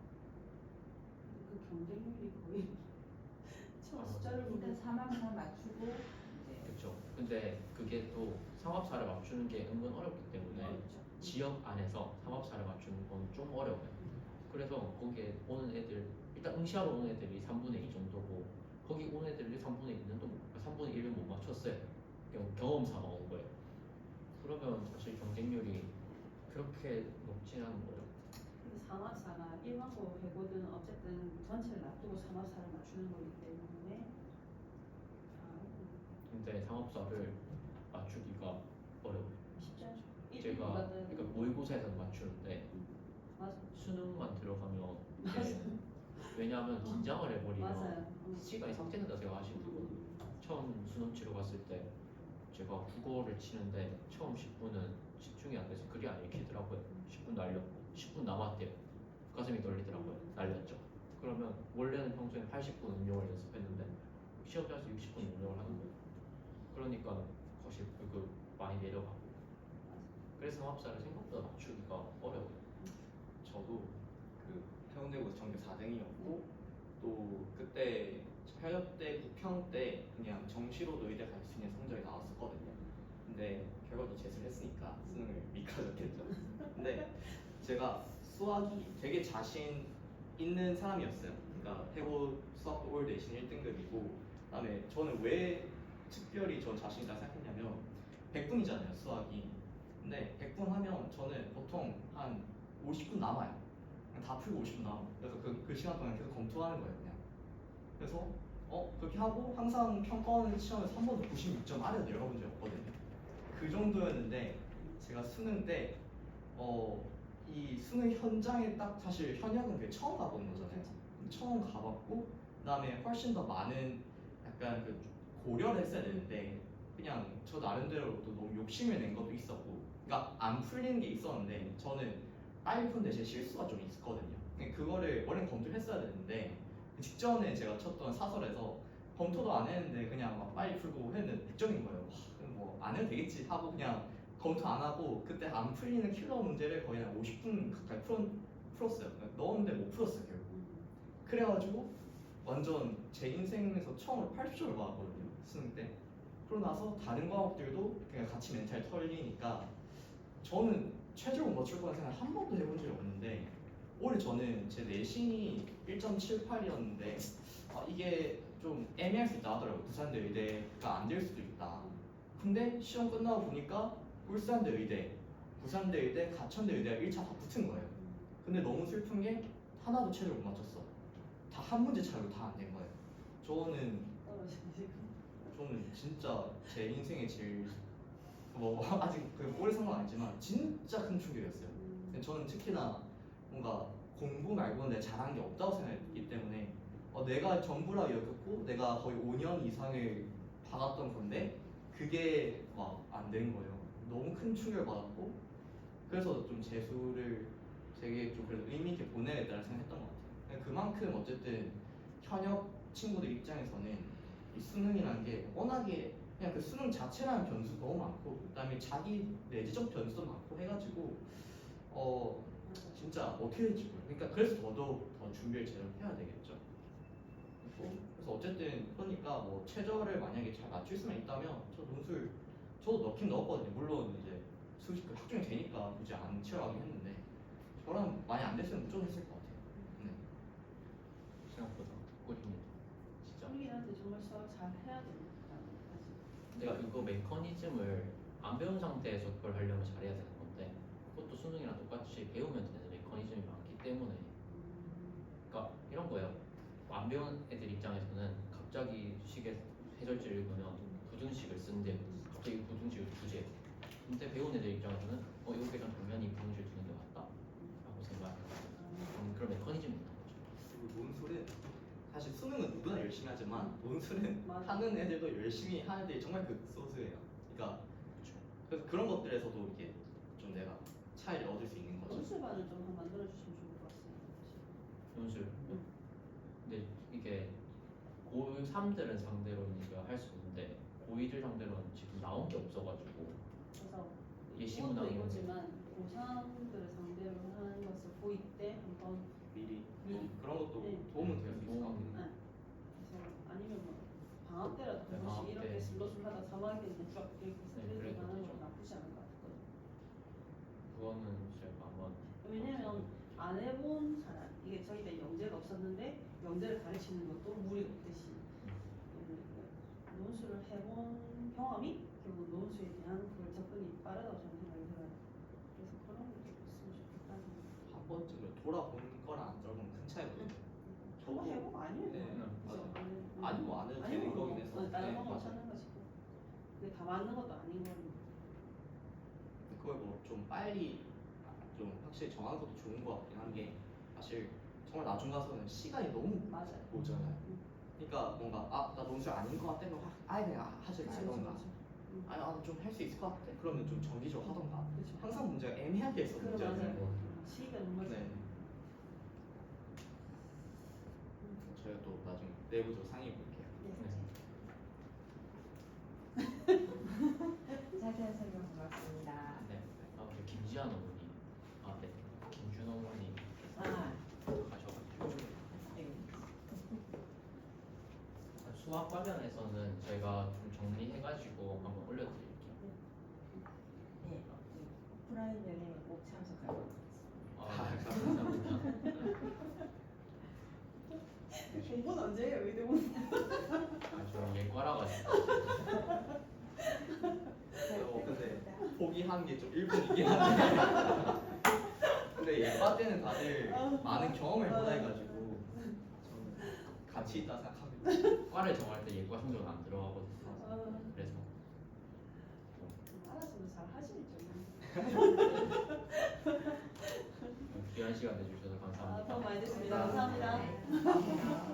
그 경쟁률이 거의 첫 숫자를 일단 보면 3학년 맞추고 이제 그렇죠. 근데 그게 또 상업사를 맞추는 게 은근 어렵기 때문에 어렵죠. 지역 안에서 상업사를 맞추는 건 좀 어려워요. 그래서 거기에 오는 애들 일단 응시하러 오는 애들이 3분의 2 정도고 거기 오는 애들이 3분의 2는 또 3분의 1을 못 맞췄어요. 경험 삼아 온 거예요. 그러면 사실 경쟁률이 그렇게 높지 않은 거죠. 근데 상합사가 1만고 해보든 어쨌든 전체를 놔두고 상합사를 맞추는 거기 때문에 근데 상업사를 맞추기가 어려워요. 쉽지 않죠. 제가 그러니까 모의고사에서는 맞추는데 맞아. 수능만 들어가면 이제 왜냐하면 긴장을 해버리면 맞아요. 시간이 삭제된다 생각하시고 처음 수능 치러 갔을 때 제가 국어를 치는데 처음 10분은 집중이 안 돼서 글이 안 읽히더라고요. 10분 날렸고 10분 남았대요. 가슴이 떨리더라고요. 날렸죠. 그러면 원래는 평소에 80분 응용을 연습했는데 시험장에서 60분 응용을 하는 거예요. 그러니까 거실 그 많이 내려가고 그래서 상합사를 생각보다 맞추기가 어려워요. 저도 그 성대고사 전교 4등이었고 또 그때 현역 때 국평 때 그냥 정시로도 의대 갈 수 있는 성적이 나왔었거든요. 근데 결과도 재수를 했으니까 수능을 못 가졌겠죠. 근데 제가 수학이 되게 자신 있는 사람이었어요. 그러니까 해고 수학도 올 내신 1등급이고 그다음에 저는 왜 특별히 저 자신 있다 생각했냐면 100분이잖아요 수학이. 근데 100분 하면 저는 보통 한 50분 남아요. 그냥 다 풀고 50분 남아. 그래서 그 시간 동안 계속 검토하는 거예요 그냥. 그래서 그렇게 하고 항상 평가원 시험에서 한 번도 96점 아래로 내려본 적이 없거든요. 그 정도였는데 제가 수능 때 이 수능 현장에 딱 사실 현역은 그게 처음 가보는 거잖아요. 처음 가봤고 그다음에 훨씬 더 많은 약간 그 고려를 했어야 되는데 그냥 저 나름대로 또 너무 욕심을 낸 것도 있었고 그러니까 안 풀리는 게 있었는데 저는 빨리 푼 대신 실수가 좀 있었거든요. 그거를 원래 검토를 했어야 되는데 직전에 제가 쳤던 사설에서 검토도 안 했는데 그냥 막 빨리 풀고 했는데 100점인 거예요. 뭐 안 해도 되겠지 하고 그냥 검토 안 하고 그때 안 풀리는 킬러 문제를 거의 한 50분 가까이 풀었어요. 넣었는데 못 풀었어요 결국. 그래가지고 완전 제 인생에서 처음으로 80점을 받았거든요 수능 때. 그러고 나서 다른 과목들도 그냥 같이 멘탈 털리니까 저는 최저로 못 맞출 거라는 생각 한 번도 해본 적이 없는데 올해 저는 제 내신이 1.78이었는데 이게 좀 애매할 수 있다 하더라고요. 부산대 의대가 안 될 수도 있다. 근데 시험 끝나고 보니까 울산대 의대, 부산대 의대, 가천대 의대가 1차 다 붙은 거예요. 근데 너무 슬픈 게 하나도 최저를 못 맞췄어. 다 한 문제 차이로 다 안 된 거예요. 저는 진짜 제 인생에 제일 뭐 아직 그 오래 산 건 아니지만 진짜 큰 충격이었어요. 근데 저는 특히나 뭔가 공부 말고는 내가 잘한 게 없다고 생각했기 때문에 내가 전부라 여겼고 내가 거의 5년 이상을 박았던 건데 그게 막 안 된 거예요. 너무 큰 충격을 받았고 그래서 좀 재수를 되게 좀 그래도 의미 있게 보내야겠다는 생각했던 것 같아요. 그만큼 어쨌든 현역 친구들 입장에서는 이 수능이라는 게 워낙에 그냥 그 수능 자체라는 변수도 너무 많고 그다음에 자기 내재적 변수도 많고 해가지고 진짜 어떻게 될지 모르겠어요. 그러니까 그래서 더더욱 더 준비를 제대로 해야 되겠죠. 그래서 어쨌든 그러니까 뭐 최저를 만약에 잘 맞출 수만 있다면 저 논술 저도 넣긴 넣었거든요. 물론 이제 수식 확정이 되니까 굳이 안 치러가긴 했는데 저랑 많이 안 됐으면 무조건 했을 것 같아요. 네. 생각보다 꿀입니다. 진짜. 우리한테 정말 수학 잘 해야 됩니다. 내가 이거 메커니즘을 안 배운 상태에서 그걸 하려면 잘해야 되는 건데 그것도 수능이랑 똑같이 배우면 되는 메커니즘이 많기 때문에 그러니까 이런 거예요. 안 배운 애들 입장에서는 갑자기 식의 해설지를 읽으면 부등식을 쓴대 갑자기 부등식을 구제해. 근데 배운 애들 입장에서는 이렇게 좀 당연히 부등식을 두는 게 맞다 라고 생각하는 그런 메커니즘이 있는 거죠. 그리고 논술은 사실 수능은 누구나 열심히 하지만 논술은 맞아. 하는 애들도 열심히 하는 애들이 정말 극소수예요. 그러니까 그래서 그런 것들에서도 이게 좀 내가 차이를 얻을 수 있는 거죠. 논술반을 좀 한번 만들어주시면 좋을 것 같습니다. 논술. 근데 이게 고3들은 상대로 이제 할 수 있는데 고2들 상대로는 지금 나온 게 없어가지고 그래서 예시문항 이런 게 이거지만 고3들을 상대로 하는 것을 고2 때 한번 미리 미리. 그런 것도 네. 도움은 될 수 있을 것 같아요. 네. 그래서 아니면 뭐 방학 때라도 네, 한 방학 번씩 때. 이렇게 슬롯을 하다 3학기 때 쭉 이렇게 스트레스 그래도 가는 되죠. 건 나쁘지 않은 것 같거든요. 그거는 제가 한번 왜냐면 안 해본 사람 이게 저희 때 영재가 없었는데 영재를 가르치는 것도 무리가 없듯이 논술을 해본 경험이 결국 논술에 대한 그 접근이 빠르다고 저는 생각이 들어요. 그래서 그런 게 좀 있으면 좋겠다는 한 번쯤은 돌아보는 거랑 안 돌아보는 큰 차이거든요. 한번 해보고 아니면 네, 그죠? 아니면 안 해도 되는 거긴 해서. 다른 네, 방법 맞아요. 찾는 것이고 그게 다 맞는 것도 아닌 거니 그걸 뭐 좀 빨리 좀 확실히 정하는 것도 좋은 것 같긴 한 게 사실 정말 나중 가서는 시간이 너무 맞아요. 오잖아요. 그러니까 뭔가 나 논술 아닌 것 같다면 아예 그냥 하지 말던가 좀 할 수 있을 것 같아 그러면 좀 정기적으로 하던가 그렇죠. 항상 문제가 애매하게 해서 그래 문제가 되는 거 맞아요. 같아요. 시기가 정말 네. 저희가 또 나중에 내부적으로 상의해 볼게요. 자세한 설명 고맙습니다. 네. 우리 김지한 어머니 네. 김준 어머니 아, 가셔가지고 수학 관련해서는 저희가 좀 정리해가지고 한번 올려드릴게요. 네, 오프라인연에 꼭 참석할 것 같습니다. 감사합니다. 공부는 언제 해요? 의대본. 저 예과라 가지고. 근데 포기한 게 좀 일본이긴 한데 근데 예과 때는 다들 많은 경험을 못 해가지고 저는 가치 있다 생각합니다. 과를 정할 때 예과 성적은 안 들어가거든요. 그래서 알아서도 잘 하시겠죠. 귀한 시간 내주셔서 감사합니다. 아, 도움 많이 됐습니다. 감사합니다. 네, 감사합니다.